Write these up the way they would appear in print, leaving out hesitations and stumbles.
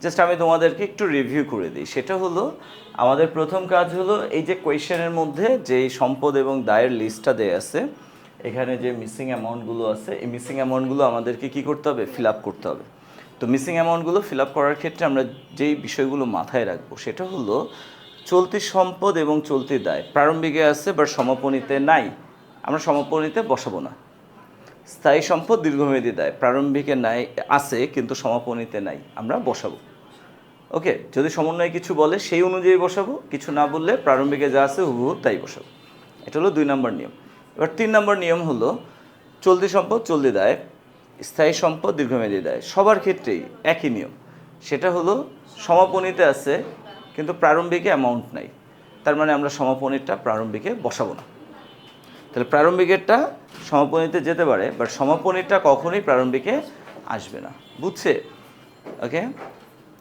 Just আমি তোমাদেরকে একটু রিভিউ করে দিই। সেটা হলো আমাদের প্রথম কাজ হলো এই যে কোয়েশ্চেনের মধ্যে যেই সম্পদ এবং দায়ের লিস্টটা দেয়া আছে, এখানে যে মিসিং অ্যামাউন্টগুলো আছে, এই মিসিং অ্যামাউন্টগুলো আমাদেরকে কী করতে হবে? ফিল আপ করতে হবে। তো মিসিং অ্যামাউন্টগুলো ফিল আপ করার ক্ষেত্রে আমরা যেই বিষয়গুলো মাথায় রাখবো সেটা হলো চলতি সম্পদ এবং চলতি দায় প্রারম্ভিকে আছে বাট সমাপনীতে নাই, আমরা সমাপনীতে বসাবো না। স্থায়ী সম্পদ দীর্ঘমেয়াদী দায় প্রারম্ভিকে নাই আছে কিন্তু সমাপনীতে নাই, আমরা বসাবো। ওকে, যদি সমন্বয়ে কিছু বলে সেই অনুযায়ী বসাবো, কিছু না বললে প্রারম্ভিকে যা আছে হুবহু তাই বসাবো। এটা হলো 2 নম্বর নিয়ম। এবার 3 নম্বর নিয়ম হলো চলতি সম্পদ চলতি দায় স্থায়ী সম্পদ দীর্ঘমেয়াদী দায় সবার ক্ষেত্রেই একই নিয়ম। সেটা হলো সমাপনীতে আছে কিন্তু প্রারম্ভিকে অ্যামাউন্ট নাই, তার মানে আমরা সমাপনীরটা প্রারম্ভিকে বসাবো না। তাহলে প্রারম্ভিকেরটা সমাপনীতে যেতে পারে বাট সমাপনীরটা কখনোই প্রারম্ভিকে আসবে না, বুঝছে? ওকে,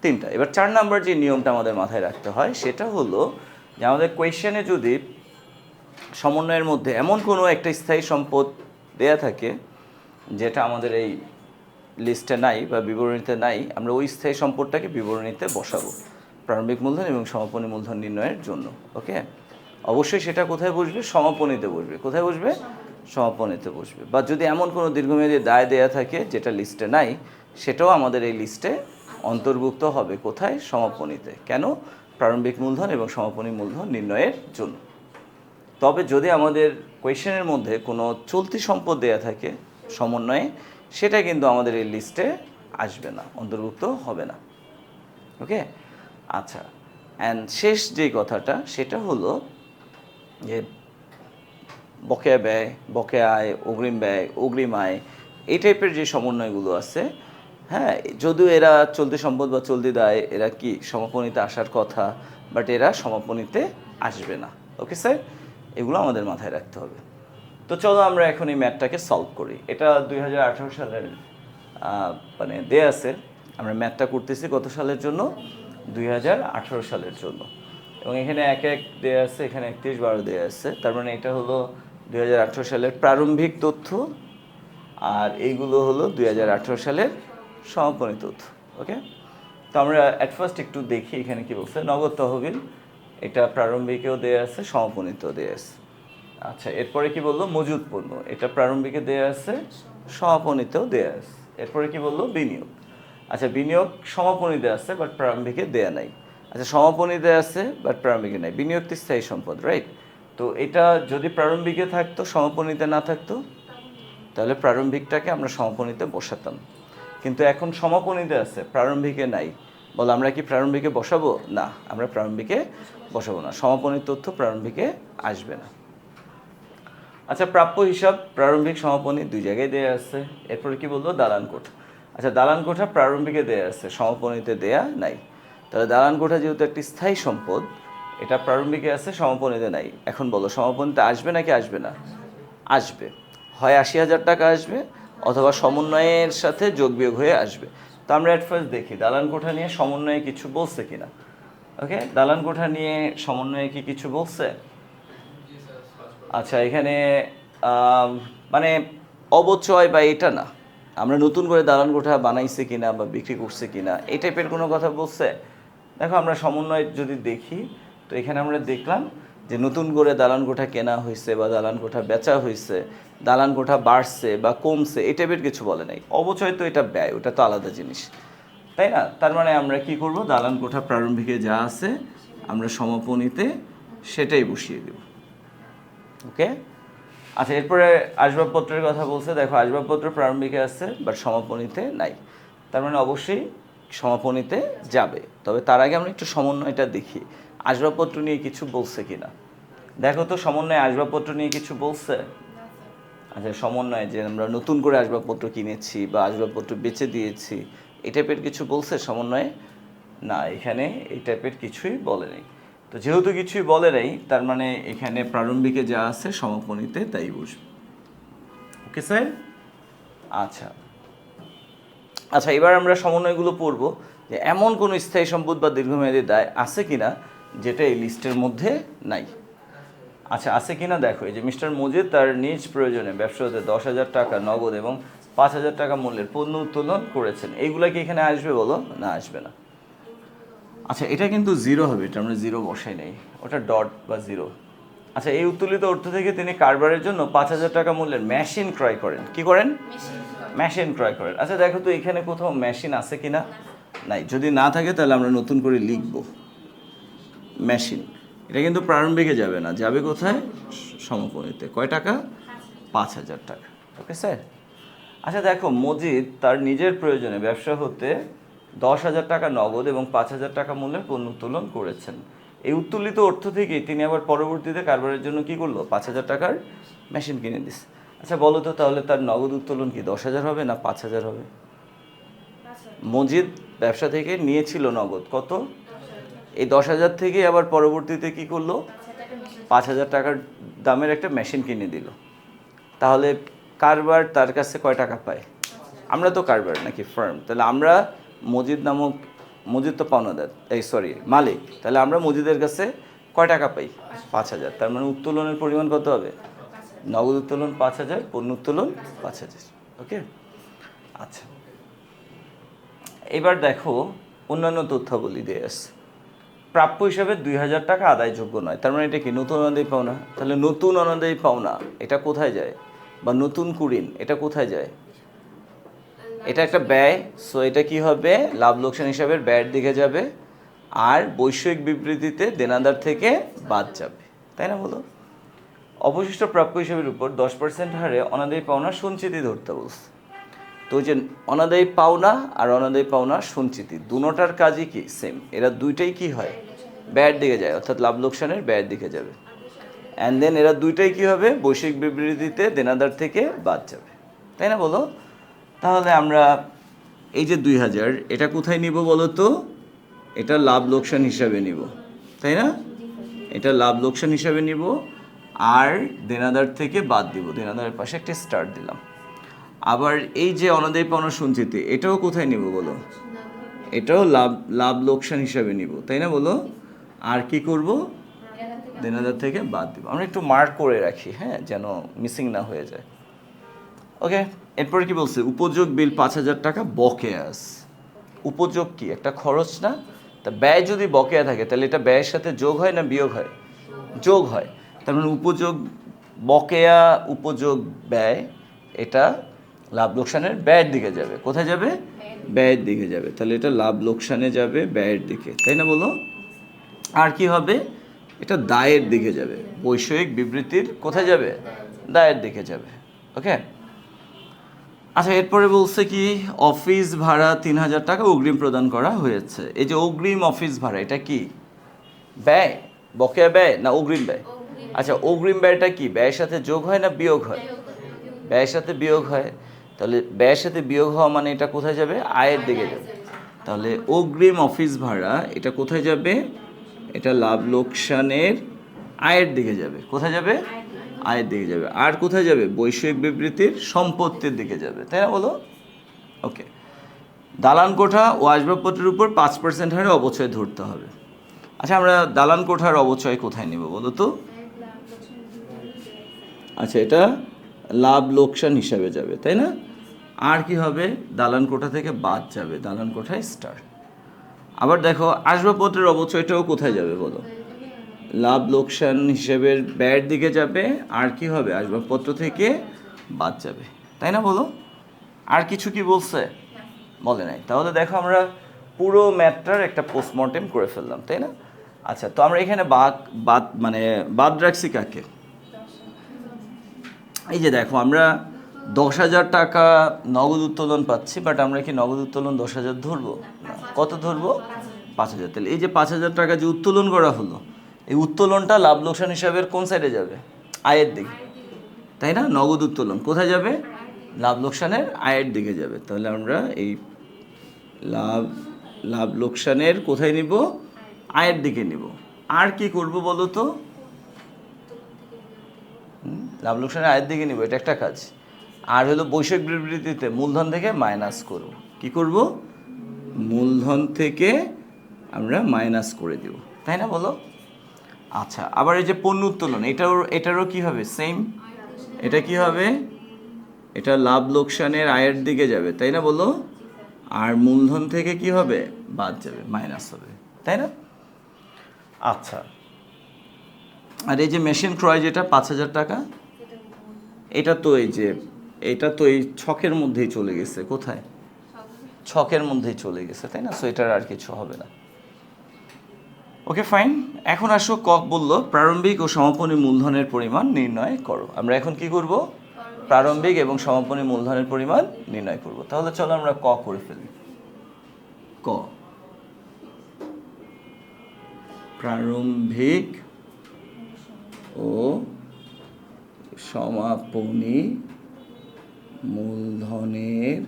3টা। এবার 4 নাম্বার যে নিয়মটা আমাদের মাথায় রাখতে হয় সেটা হলো যে আমাদের কোয়েশ্চেনে যদি সমন্বয়ের মধ্যে এমন কোনো একটা স্থায়ী সম্পদ দেয়া থাকে যেটা আমাদের এই লিস্টে নাই বা বিবরণীতে নাই, আমরা ওই স্থায়ী সম্পদটাকে বিবরণীতে বসাবো প্রারম্ভিক মূলধন এবং সমাপনী মূলধন নির্ণয়ের জন্য। ওকে, অবশ্যই সেটা কোথায় বসবে? সমাপনীতে বসবে। কোথায় বসবে? সমাপনীতে বসবে। বা যদি এমন কোনো দীর্ঘমেয়াদী দায় দেয়া থাকে যেটা লিস্টে নাই, সেটাও আমাদের এই লিস্টে অন্তর্ভুক্ত হবে। কোথায়? সমাপনীতে। কেন? প্রারম্ভিক মূলধন এবং সমাপনী মূলধন নির্ণয়ের জন্য। তবে যদি আমাদের কোয়েশ্চেনের মধ্যে কোনো চলতি সম্পদ দেয়া থাকে সমন্বয়ে, সেটা কিন্তু আমাদের এই লিস্টে আসবে না, অন্তর্ভুক্ত হবে না। ওকে, আচ্ছা। অ্যান্ড শেষ যেই কথাটা সেটা হলো যে বকেয়া ব্যয়, বকেয়া আয়, অগ্রিম ব্যয়, অগ্রিম আয়, এই টাইপের যে সমন্বয়গুলো আছে, হ্যাঁ, যদিও এরা চলতি সম্পদ বা চলতি দায় এরা কি সমাপনীতে আসার কথা, বাট এরা সমাপনীতে আসবে না। ওকে স্যার, এগুলো আমাদের মাথায় রাখতে হবে। তো চলো আমরা এখন এই ম্যাথটাকে সলভ করি। এটা 2018 সালের মানে দেয়া আছে। আমরা ম্যাথটা করতেছি কত সালের জন্য? 2018 সালের জন্য। এবং এখানে এক দেয়া আছে, এখানে 31/12 দেয়া আছে। তার মানে এটা হলো 2018 সালের প্রারম্ভিক তথ্য, আর এইগুলো হলো 2018 সালের সমাপনী তথ্য। ওকে, তো আমরা অ্যাট ফার্স্ট একটু দেখি এখানে কি বলছে। নগদ তহবিল, এটা প্রারম্ভিকেও দেয়া আছে, সমাপনীতেও দেয়া আছে। আচ্ছা, এরপরে কি বললো? মজুদ পণ্য, এটা প্রারম্ভিকে দেয়া আছে, সমাপনীতেও দেয়া আছে। এরপরে কি বললো? বিনিয়োগ। আচ্ছা, বিনিয়োগ সমাপনীতে আছে বাট প্রারম্ভিকে দেয়া নাই। আচ্ছা, সমাপনীতে আছে বাট প্রারম্ভিকে নাই। বিনিয়োগ তো স্থায়ী সম্পদ, রাইট? তো এটা যদি প্রারম্ভিকে থাকতো সমাপনীতে না থাকতো, তাহলে প্রারম্ভিকটাকে আমরা সমাপনীতে বসাতাম। কিন্তু এখন সমাপনীতে আছে, প্রারম্ভিকে নাই, বলে আমরা কি প্রারম্ভিকে বসাবো? না, আমরা প্রারম্ভিকে বসাবো না। সমাপনীর তথ্য প্রারম্ভিকে আসবে না। আচ্ছা, প্রাপ্য হিসাব প্রারম্ভিক সমাপনী 2 জায়গায় দেয়া আছে। এরপরে কি বললো? দালান কোঠা। আচ্ছা, দালান কোঠা প্রারম্ভিকে দেয়া আছে, সমাপনীতে দেয়া নাই। তাহলে দালান কোঠা যেহেতু একটি স্থায়ী সম্পদ, এটা প্রারম্ভিকে আছে, সমাপনীতে নাই। এখন বলো সমাপনীতে আসবে নাকি আসবে না? আসবে। হয় 80,000 টাকা আসবে অথবা সমন্বয়ের সাথে যোগ বিয়োগ হয়ে আসবে। তো আমরা অ্যাট ফার্স্ট দেখি দালান কোঠা নিয়ে সমন্বয়ে কিছু বলছে কিনা। ওকে, দালান কোঠা নিয়ে সমন্বয়ে কি কিছু বলছে? আচ্ছা, এখানে মানে অবচয় বা এটা না, আমরা নতুন করে দালান কোঠা বানাইছে কিনা বা বিক্রি করছে কিনা এই টাইপের কোনো কথা বলছে? দেখো, আমরা সমন্বয় যদি দেখি তো এখানে আমরা দেখলাম যে নতুন করে দালান কোঠা কেনা হয়েছে বা দালান কোঠা বেচা হয়েছে, দালান কোঠা বাড়ছে বা কমছে, এই টাইপের কিছু বলে নাই। অবচয় তো এটা ব্যয়, ওটা তো আলাদা জিনিস, তাই না? তার মানে আমরা কি করব? দালান কোঠা প্রারম্ভিকে যা আছে আমরা সমাপনীতে সেটাই বসিয়ে দেব। ওকে, আচ্ছা। এরপরে আসবাবপত্রের কথা বলছে। দেখো, আসবাবপত্র প্রারম্ভিকে আছে বাট সমাপনীতে নাই, তার মানে অবশ্যই সমাপনীতে যাবে। তবে তার আগে আমরা একটু সমন্বয়টা দেখি, আসবাবপত্র নিয়ে কিছু বলছে কিনা। দেখো তো সমন্বয়ে আসবাবপত্র নিয়ে কিছু বলছে? আচ্ছা, সমন্বয়ে যে আমরা নতুন করে আসবাবপত্র কিনেছি বা আসবাবপত্র বেচে দিয়েছি, এই টাইপের কিছু বলছে সমন্বয়ে? না, এখানে এই টাইপের কিছুই বলে নেই। তো যেহেতু কিছুই বলে নেই, তার মানে এখানে প্রারম্ভিকে যা আছে সমাপনীতে তাই বসবে। Okay sir? আচ্ছা আচ্ছা, এবার আমরা সমন্বয়গুলো পড়ব যে এমন কোনো স্থায়ী সম্পদ বা দীর্ঘমেয়াদী দায় আছে কিনা যেটা এই লিস্টের মধ্যে নাই। আচ্ছা, আছে কিনা দেখো। এই যে মিস্টার মজিদ তার নিজ প্রয়োজনে ব্যবসাতে 10,000 টাকা নগদ এবং 5,000 টাকা মূল্যের পণ্য উত্তোলন করেছেন, এইগুলা কি এখানে আসবে বলো? না, আসবে না। আচ্ছা এটা কিন্তু জিরো হবে, এটা আমরা জিরো বসাই নাই, ওটা ডট বা জিরো। আচ্ছা এই উত্তোলিত অর্থ থেকে তিনি কারবারের জন্য 5,000 টাকা মূল্যের মেশিন ক্রয় করেন। কি করেন? মেশিন ক্রয় করেন। আচ্ছা দেখো তো এখানে কোথাও মেশিন আছে কিনা? নাই। যদি না থাকে তাহলে আমরা নতুন করে লিখব মেশিন। এটা কিন্তু প্রারম্ভিকে যাবে না, যাবে কোথায়? সমকোণীতে। কয় টাকা? 5,000 টাকা। Okay sir. আচ্ছা দেখো মজিদ তার নিজের প্রয়োজনে ব্যবসা হতে 10,000 টাকা নগদ এবং 5,000 টাকা মূল্যের পণ্য উত্তোলন করেছেন। এই উত্তোলিত অর্থ থেকে তিনি আবার পরবর্তীতে কারবারের জন্য কি করলো? 5,000 টাকার মেশিন কিনে দিস। আচ্ছা বলো তো তাহলে তার নগদ উত্তোলন কি 10,000 হবে না 5,000 হবে? মজিদ ব্যবসা থেকে নিয়েছিল নগদ কত? এই 10,000 থেকে আবার পরবর্তীতে কি করলো? 5,000 টাকার দামের একটা মেশিন কিনে দিল। তাহলে কারবার তার কাছে কয় টাকা পায়? আমরা তো কারবার নাকি ফার্ম, তাহলে আমরা মজিদ নামক, মজিদ তো পাওনাদার, এই সরি মালিক, তাহলে আমরা মজিদের কাছে কয় টাকা পাই? 5,000। তার মানে উত্তোলনের পরিমাণ কত হবে? নগদ উত্তোলন 5,000, পণ্য উত্তোলন 5,000। ওকে আচ্ছা এবার দেখো অন্যান্য তথ্যাবলী দিয়ে আছে। প্রাপ্য হিসাবে 2,000 টাকা আদায়যোগ্য নয়, তার মানে এটা কি? নতুন অনাদায়ী পাওনা। তাহলে নতুন অনাদায়ী পাওনা এটা কোথায় যায়? বা নতুন কুড়িন এটা কোথায় যায়? এটা একটা ব্যয়, সো এটা কি হবে? লাভ লোকসান হিসাবের ব্যয়ের দিকে যাবে, আর বৈষয়িক বিবৃতিতে দেনাদার থেকে বাদ যাবে, তাই না বলো? অবশিষ্ট প্রাপ্য হিসাবের উপর 10% হারে অনাদায়ী পাওনা সঞ্চিতি ধরতে বলছে। তো ওই যে অনাদায়ী পাওনা আর অনাদায়ী পাওনা সঞ্চিতি দুটোটার কাজই কি? সেম। এরা দুইটাই কি হয়? ব্যয়ের দিকে যায়, অর্থাৎ লাভ লোকসানের ব্যয়ের দিকে যাবে। অ্যান্ড দেন এরা দুইটাই কি হবে? বৈষয়িক বিবৃতিতে দেনাদার থেকে বাদ যাবে, তাই না বলো? তাহলে আমরা এই যে 2,000 এটা কোথায় নিব বলো তো? এটা লাভ লোকসান হিসাবে নিব, তাই না? এটা লাভ লোকসান হিসাবে নিব, আর দেনাদার থেকে বাদ দিব, দেনাদারের পাশে একটা স্টার দিলাম। আবার এই যে অনাদায়ী পাওনা সঞ্চিতি এটাও কোথায় নিব বলো? এটাও লাভ লোকসান হিসাবে নিব, তাই না বলো? আর কি করব? দেনাদার থেকে বাদ দিব। আমরা একটু মার্ক করে রাখি, হ্যাঁ, যেন মিসিং না হয়ে যায়। ওকে এরপরে কি বলছে? উপযোগ বিল 5,000 টাকা বকেয়া আছে। উপযোগ কি? একটা খরচ না? তা ব্যয় যদি বকেয়া থাকে তাহলে এটা ব্যয়ের সাথে যোগ হয় না বিয়োগ হয়? যোগ হয়। তার মানে উপযোগ বকেয়া, উপযোগ ব্যয়, এটা লাভ লোকসানের ব্যয়ের দিকে যাবে। কোথায় যাবে? ব্যয়ের দিকে যাবে। তাহলে এটা লাভ লোকসানে যাবে, ব্যয়ের দিকে, তাই না বলো? আর কি হবে? এটা দায়ের দিকে যাবে। বৈষয়িক বিবৃতির কোথায় যাবে? দায়ের দিকে যাবে। ওকে আচ্ছা এরপরে বলছে কি? অফিস ভাড়া 3,000 টাকা অগ্রিম প্রদান করা হয়েছে। এই যে অগ্রিম অফিস ভাড়া এটা কি? ব্যয়, বকেয়া ব্যয় না অগ্রিম ব্যয়? আচ্ছা অগ্রিম ব্যয়টা কি ব্যয়ের সাথে যোগ হয় না বিয়োগ হয়? ব্যয়ের সাথে বিয়োগ হয়। তাহলে ব্যয়ের সাথে বিয়োগ হওয়া মানে এটা কোথায় যাবে? আয়ের দিকে যাবে। তাহলে অগ্রিম অফিস ভাড়া এটা কোথায় যাবে? এটা লাভ লোকসানের আয়ের দিকে যাবে। কোথায় যাবে? আয়ের দিকে যাবে। আর কোথায় যাবে? বৈষয়িক বিবৃতির সম্পত্তির দিকে যাবে, তাই না বলো? ওকে দালান কোঠা ও আসবাবপত্রের উপর 5% হারে অবচয় ধরতে হবে। আচ্ছা আমরা দালান কোঠার অবচয় কোথায় নেব বলো তো? আচ্ছা এটা লাভ লোকসান হিসাবে যাবে, তাই না? আর কি হবে? দালান কোঠা থেকে বাদ যাবে, দালান কোঠায় স্টার। আবার দেখো আসবাবপত্রের অবচয়টাও কোথায় যাবে বলো? লাভ লোকসান হিসেবের ব্যয়ের দিকে যাবে। আর কি হবে? আসবাবপত্র থেকে বাদ যাবে, তাই না বলো? আর কিছু কি বলছে? বলে নাই। তাহলে দেখো আমরা পুরো ম্যাথটার একটা পোস্টমর্টেম করে ফেললাম, তাই না? আচ্ছা তো আমরা এখানে বাদ রাখছি কাকে? এই যে দেখো আমরা 10,000 টাকা নগদ উত্তোলন পাচ্ছি, বাট আমরা কি নগদ উত্তোলন 10,000 ধরবো না? কত ধরবো? 5,000। তাহলে এই যে 5,000 টাকা যে উত্তোলন করা হলো, এই উত্তোলনটা লাভ লোকসান হিসাবের কোন সাইডে যাবে? আয়ের দিকে, তাই না? নগদ উত্তোলন কোথায় যাবে? লাভ লোকসানের আয়ের দিকে যাবে। তাহলে আমরা এই লাভ লোকসানের কোথায় নিব? আয়ের দিকে নিব। আর কি করব বলো তো? লাভ লোকসানের আয়ের দিকে নিব, এটা একটা কাজ। আর হলো বৈষয়িক বিবৃতিতে মূলধন থেকে মাইনাস করব। কি করব? মূলধন থেকে আমরা মাইনাস করে দেব, তাই না বলো? আচ্ছা আবার এই যে পণ্য উত্তোলন এটারও কি হবে? সেম। এটা কি হবে? এটা লাভ লোকসানের আয়ের দিকে যাবে, তাই না বলো? আর মূলধন থেকে কি হবে? বাদ যাবে, মাইনাস হবে, তাই না? আচ্ছা, আর এই যে মেশিন ক্রয় যেটা 5,000 টাকা, এটা তো এই ছকের মধ্যেই চলে গেছে। কোথায়? ছকের মধ্যেই চলে গেছে, তাই না? সো এটার আর কিছু হবে না। Okay fine. এখন আসো, ক বলল প্রারম্ভিক ও সমাপনী মূলধনের পরিমাণ নির্ণয় করো। আমরা এখন কি করব? প্রারম্ভিক এবং সমাপনী মূলধনের পরিমাণ নির্ণয় করব। তাহলে চলো আমরা ক করে ফেলি। ক, প্রারম্ভিক ও সমাপনী মূলধনের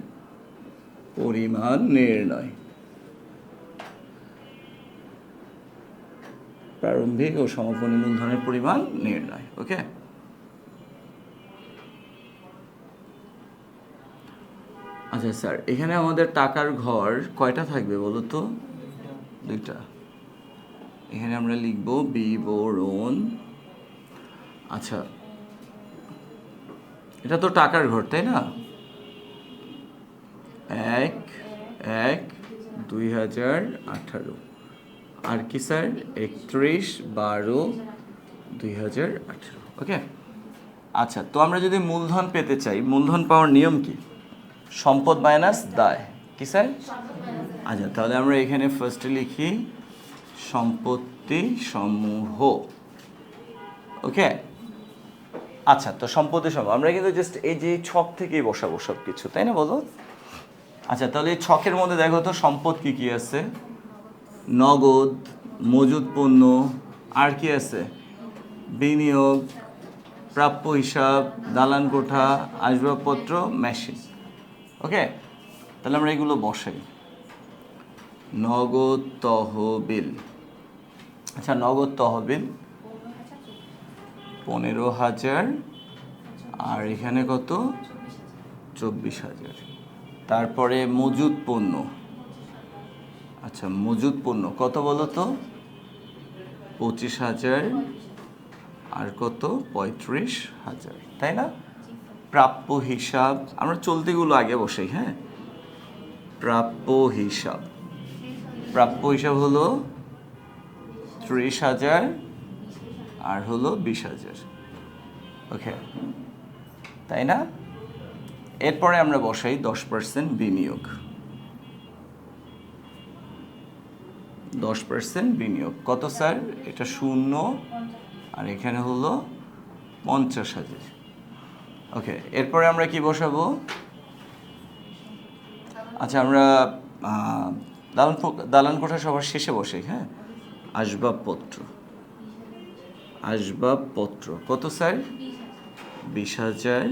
পরিমাণ নির্ণয়। প্রারম্ভিক ও সমাপনী মূলধনের পরিমাণ নির্ণয়। ওকে, আচ্ছা স্যার, এখানে আমাদের টাকার ঘর কয়টা থাকবে বলো তো? 2টা। এখানে আমরা লিখব বিবরণ। আচ্ছা, এটা তো টাকার ঘর, তাই না? 1/1/2018। আর কি স্যার? 31/12/2018। ওকে, আচ্ছা, তো আমরা যদি মূলধন পেতে চাই, মূলধন পাওয়ার নিয়ম কি? সম্পদ মাইনাস দায়। কি স্যার? আচ্ছা, তাহলে আমরা এখানে ফার্স্টে লিখি সম্পত্তি সমূহ। ওকে, আচ্ছা, তো সম্পত্তি সমূহ আমরা কিন্তু জাস্ট এই যে ছক থেকেই বসাবো সব কিছু, তাই না বলো? আচ্ছা, তাহলে এই ছকের মধ্যে দেখো তো সম্পদ কি কি আছে? নগদ, মজুদ পণ্য, আর কি আছে? বিনিয়োগ, প্রাপ্য হিসাব, দালান কোঠা, আসবাবপত্র, মেশিন। ওকে, তাহলে আমরা এগুলো বসাই। নগদ তহবিল। আচ্ছা, নগদ তহবিল 15,000, আর এখানে কত? 24,000। তারপরে মজুদ পণ্য। আচ্ছা, মজুদ পণ্য কত বলো তো? 25,000, আর কত? 35,000, তাই না? প্রাপ্য হিসাব আমরা চলতিগুলো আগে বসাই। হ্যাঁ, প্রাপ্য হিসাব হলো 30,000 আর হলো 20,000। ওকে, তাই না? এরপরে আমরা বসাই 10% বিনিয়োগ। 10% বিনিয়োগ কত স্যার? এটা 0, আর এখানে হলো 50,000। ওকে, এরপরে আমরা কি বসাবো? আচ্ছা, আমরা দালান কোঠা সবার শেষে বসাই। হ্যাঁ, আসবাবপত্র কত স্যার? 20,000,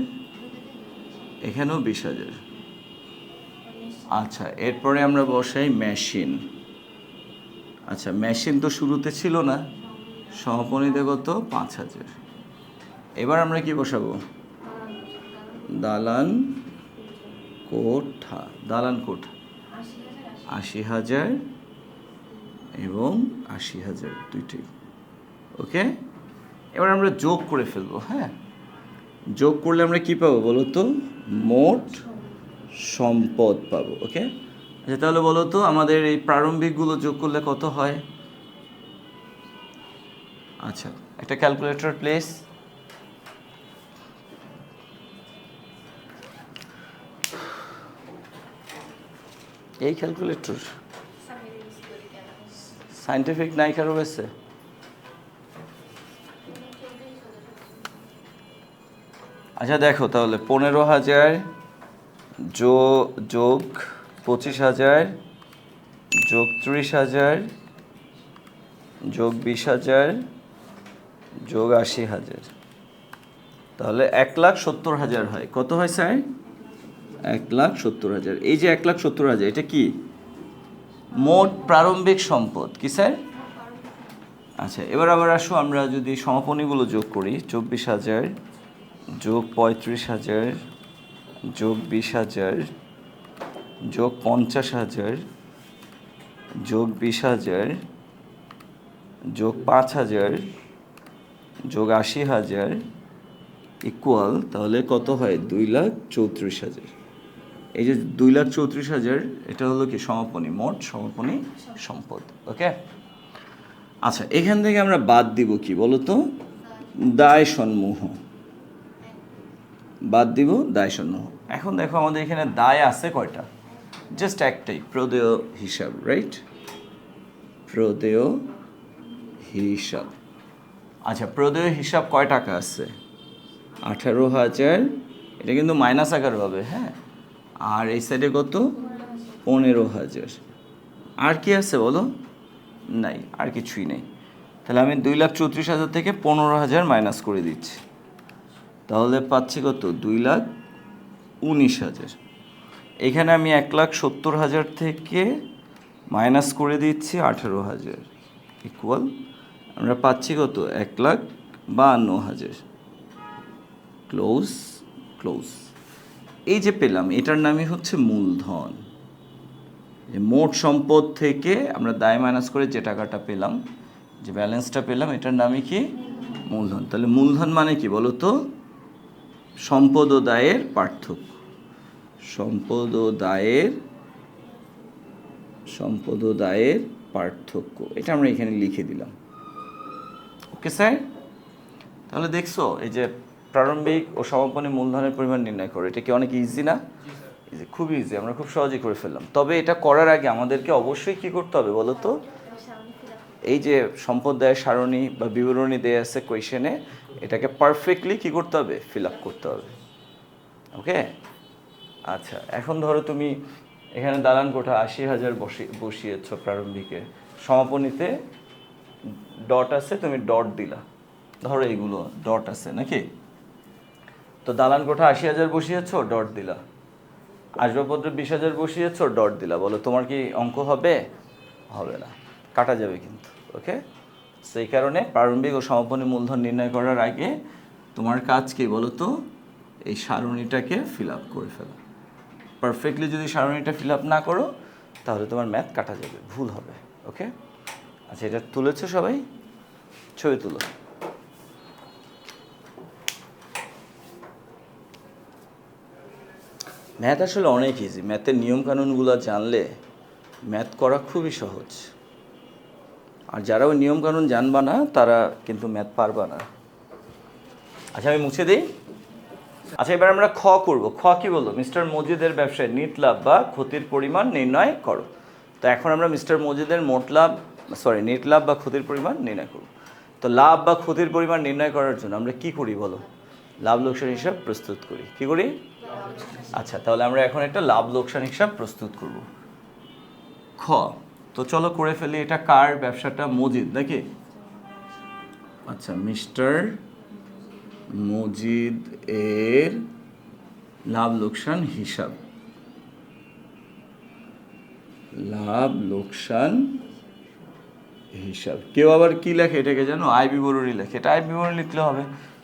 এখানেও 20,000। আচ্ছা, এরপরে আমরা বসাই মেশিন। আচ্ছা, মেশিন তো শুরুতে ছিল না, সমাপনীতে কত? 5,000। এবার আমরা কি বসাবো? দালান কোঠা 80,000 এবং 80,000 দুইটাই। ওকে, এবার আমরা যোগ করে ফেলবো। হ্যাঁ, যোগ করলে আমরা কি পাবো বলো তো? মোট সম্পদ পাবো। ওকে, আচ্ছা, তাহলে বলো তো আমাদের এই প্রারম্ভিকগুলো যোগ করলে কত হয়? আচ্ছা, একটা ক্যালকুলেটর প্লিজ। এই ক্যালকুলেটর সাইন্টিফিক নাই কারো কাছে? আচ্ছা, দেখো তাহলে 15,000 যোগ 25,000 যোগ 30,000 যোগ 20,000 যোগ 80,000, তাহলে 1,70,000 হয়। কত হয় স্যার? 1,70,000। এই যে 1,70,000, এটা কি মোট প্রারম্ভিক সম্পদ? কি স্যার? আচ্ছা, এবার আবার আসো, আমরা যদি সমাপনীগুলো যোগ করি, 24,000 যোগ 35,000 যোগ 20,000 যোগ 50,000 যোগ 20,000 যোগ 5,000 যোগ 80,000 ইকুয়াল, তাহলে কত হয়? 2,34,000। এই যে 2,34,000, এটা হলো কি সমাপনী, মোট সমাপনী সম্পদ। ওকে। আচ্ছা, এখান থেকে আমরা বাদ দিব কি বলো তো? দায় সমূহ বাদ দিব, দায় সমূহ। এখন দেখো আমাদের এখানে দায় আছে কয়টা? জাস্ট একটাই, প্রদেয় হিসাব, রাইট? প্রদেয় হিসাব। আচ্ছা, প্রদেয় হিসাব কয় টাকা আছে? 18,000। এটা কিন্তু মাইনাস আকার হবে, হ্যাঁ। আর এই সাইডে কত? 15,000। আর কি আছে বলো? নাই, আর কিছুই নেই। তাহলে আমি 2,34,000 থেকে 15,000 মাইনাস করে দিচ্ছি, তাহলে পাচ্ছি কত? 2,19,000। এখানে আমি 1,70,000 থেকে মাইনাস করে দিচ্ছি 18,000, ইকুয়াল আমরা পাচ্ছি কত? 1,52,000। Close close. এই যে পেলাম, এটার নামই হচ্ছে মূলধন। যে মোট সম্পদ থেকে আমরা দায় মাইনাস করে যে টাকাটা পেলাম, যে ব্যালেন্সটা পেলাম, এটার নামই কি? মূলধন। তাহলে মূলধন মানে কি বলো তো? সম্পদ ও দায়ের পার্থক্য। সম্পদ ও দায়ের পার্থক্য, এটা আমরা এখানে লিখে দিলাম। Okay sir? তাহলে দেখছো এই যে প্রারম্ভিক ও সমাপনী মূলধনের পরিমাণ নির্ণয় করো, এটা কি অনেক ইজি না? ইজি, খুব ইজি, আমরা খুব সহজেই করে ফেললাম। তবে এটা করার আগে আমাদেরকে অবশ্যই কি করতে হবে বলো তো? এই যে সম্পদ দায়ের সারণী বা বিবরণী দেয়া আছে কোয়েশনে, এটাকে পারফেক্টলি কি করতে হবে? ফিল আপ করতে হবে। ওকে? আচ্ছা, এখন ধরো তুমি এখানে দালান কোঠা 80,000 বসিয়েছ প্রারম্ভিকে, সমাপনীতে ডট আছে, তুমি ডট দিলা, ধরো এইগুলো ডট আছে নাকি? তো দালান কোঠা 80,000 বসিয়েছ, ডট দিলা। আসবাবপত্র 20,000 বসিয়েছ, ডট দিলা। বলো তোমার কি অঙ্ক হবে? হবে না, কাটা যাবে কিন্তু। ওকে? সেই কারণে প্রারম্ভিক ও সমাপনী মূলধন নির্ণয় করার আগে তোমার কাজ কি বলো তো? এই সারণীটাকে ফিল আপ করে ফেলা। পারফেক্টলি যদি সারণীটা ফিল আপ না করো, তাহলে তোমার ম্যাথ কাটা যাবে, ভুল হবে। ওকে? আচ্ছা, এটা তুলেছো সবাই? ছবি তুলো। ম্যাথ আসলে অনেক ইজি। ম্যাথের নিয়মকানুনগুলো জানলে ম্যাথ করা খুবই সহজ। আর যারা ওই নিয়মকানুন জানবা না, তারা কিন্তু ম্যাথ পারবা না। আচ্ছা, আমি মুছে দিই। আচ্ছা, এবার আমরা খ করব। খ কি বললো? মিস্টার মজিদের ব্যবসায় নিট লাভ বা ক্ষতির পরিমাণ নির্ণয় করো। তো এখন আমরা মিস্টার মজিদের নিট লাভ বা ক্ষতির পরিমাণ নির্ণয় করব। তো লাভ বা ক্ষতির পরিমাণ নির্ণয় করার জন্য আমরা কি করি বলো? লাভ লোকসান হিসাব প্রস্তুত করি। কি করি? আচ্ছা, তাহলে আমরা এখন একটা লাভ লোকসান হিসাব প্রস্তুত করব। খ, তো চলো করে ফেলি। এটা কার ব্যবসাটা? মজিদ নাকি? আচ্ছা, মিস্টার মজিদ এর লাভ লোকসান হিসাব। লাভ লোকসান হিসাব। কেউ আবার কি লেখে এটাকে জানো? আয় বিবরণী লেখে। এটা আয় বিবরণী লিখলে হবে,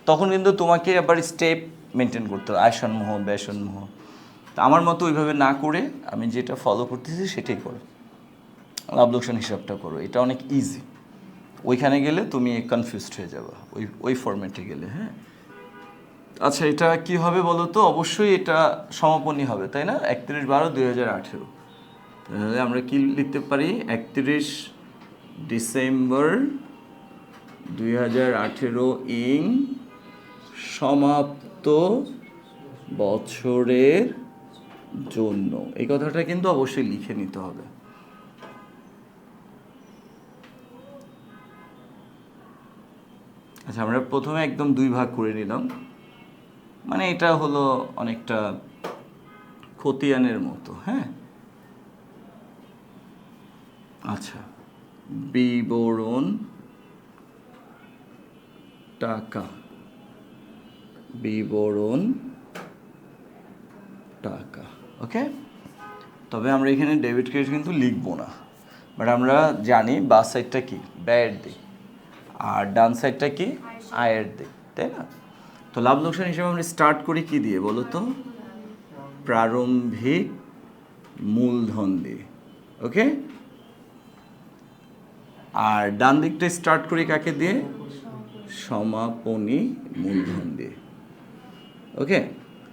তখন কিন্তু তোমাকে আবার স্টেপ মেনটেন করতে হবে, আয় সমূহ, ব্যয় সমূহ। তা আমার মতো ওইভাবে না করে আমি যেটা ফলো করতেছি সেটাই করো, লাভ লোকসান হিসাবটা করো। এটা অনেক ইজি। ওইখানে গেলে তুমি কনফিউজড হয়ে যাবে, ওই ফরম্যাটে গেলে। হ্যাঁ, আচ্ছা, এটা কি হবে বলো তো? অবশ্যই এটা সমাপনী হবে, তাই না? 31/12/2018। তাহলে আমরা কি লিখতে পারি? 31 ডিসেম্বর 2018 ইং সমাপ্ত বছরের জন্য। এই কথাটা কিন্তু অবশ্যই লিখে নিতে হবে। আচ্ছা, আমরা প্রথমে একদম 2 ভাগ করে নিলাম, মানে এটা হলো অনেকটা খতিয়ানের মতো। হ্যাঁ, আচ্ছা, বিবরণ টাকা, বিবরণ টাকা। ওকে? তবে আমরা এখানে ডেবিট ক্রেডিট কিন্তু লিখবো না, বাট আমরা জানি বাস সাইডটা কি? ব্যয়ের দিক, আর ডান সাইডটা কি? আয়ের দিক, তাই না? তো লাভ লোকসান হিসেবে আমরা স্টার্ট করি কি দিয়ে বলো তো? প্রারম্ভিক মূলধন দিয়ে। ওকে? আর ডান দিকটা স্টার্ট করি কাকে দিয়ে? সমাপনী মূলধন দিয়ে। ওকে?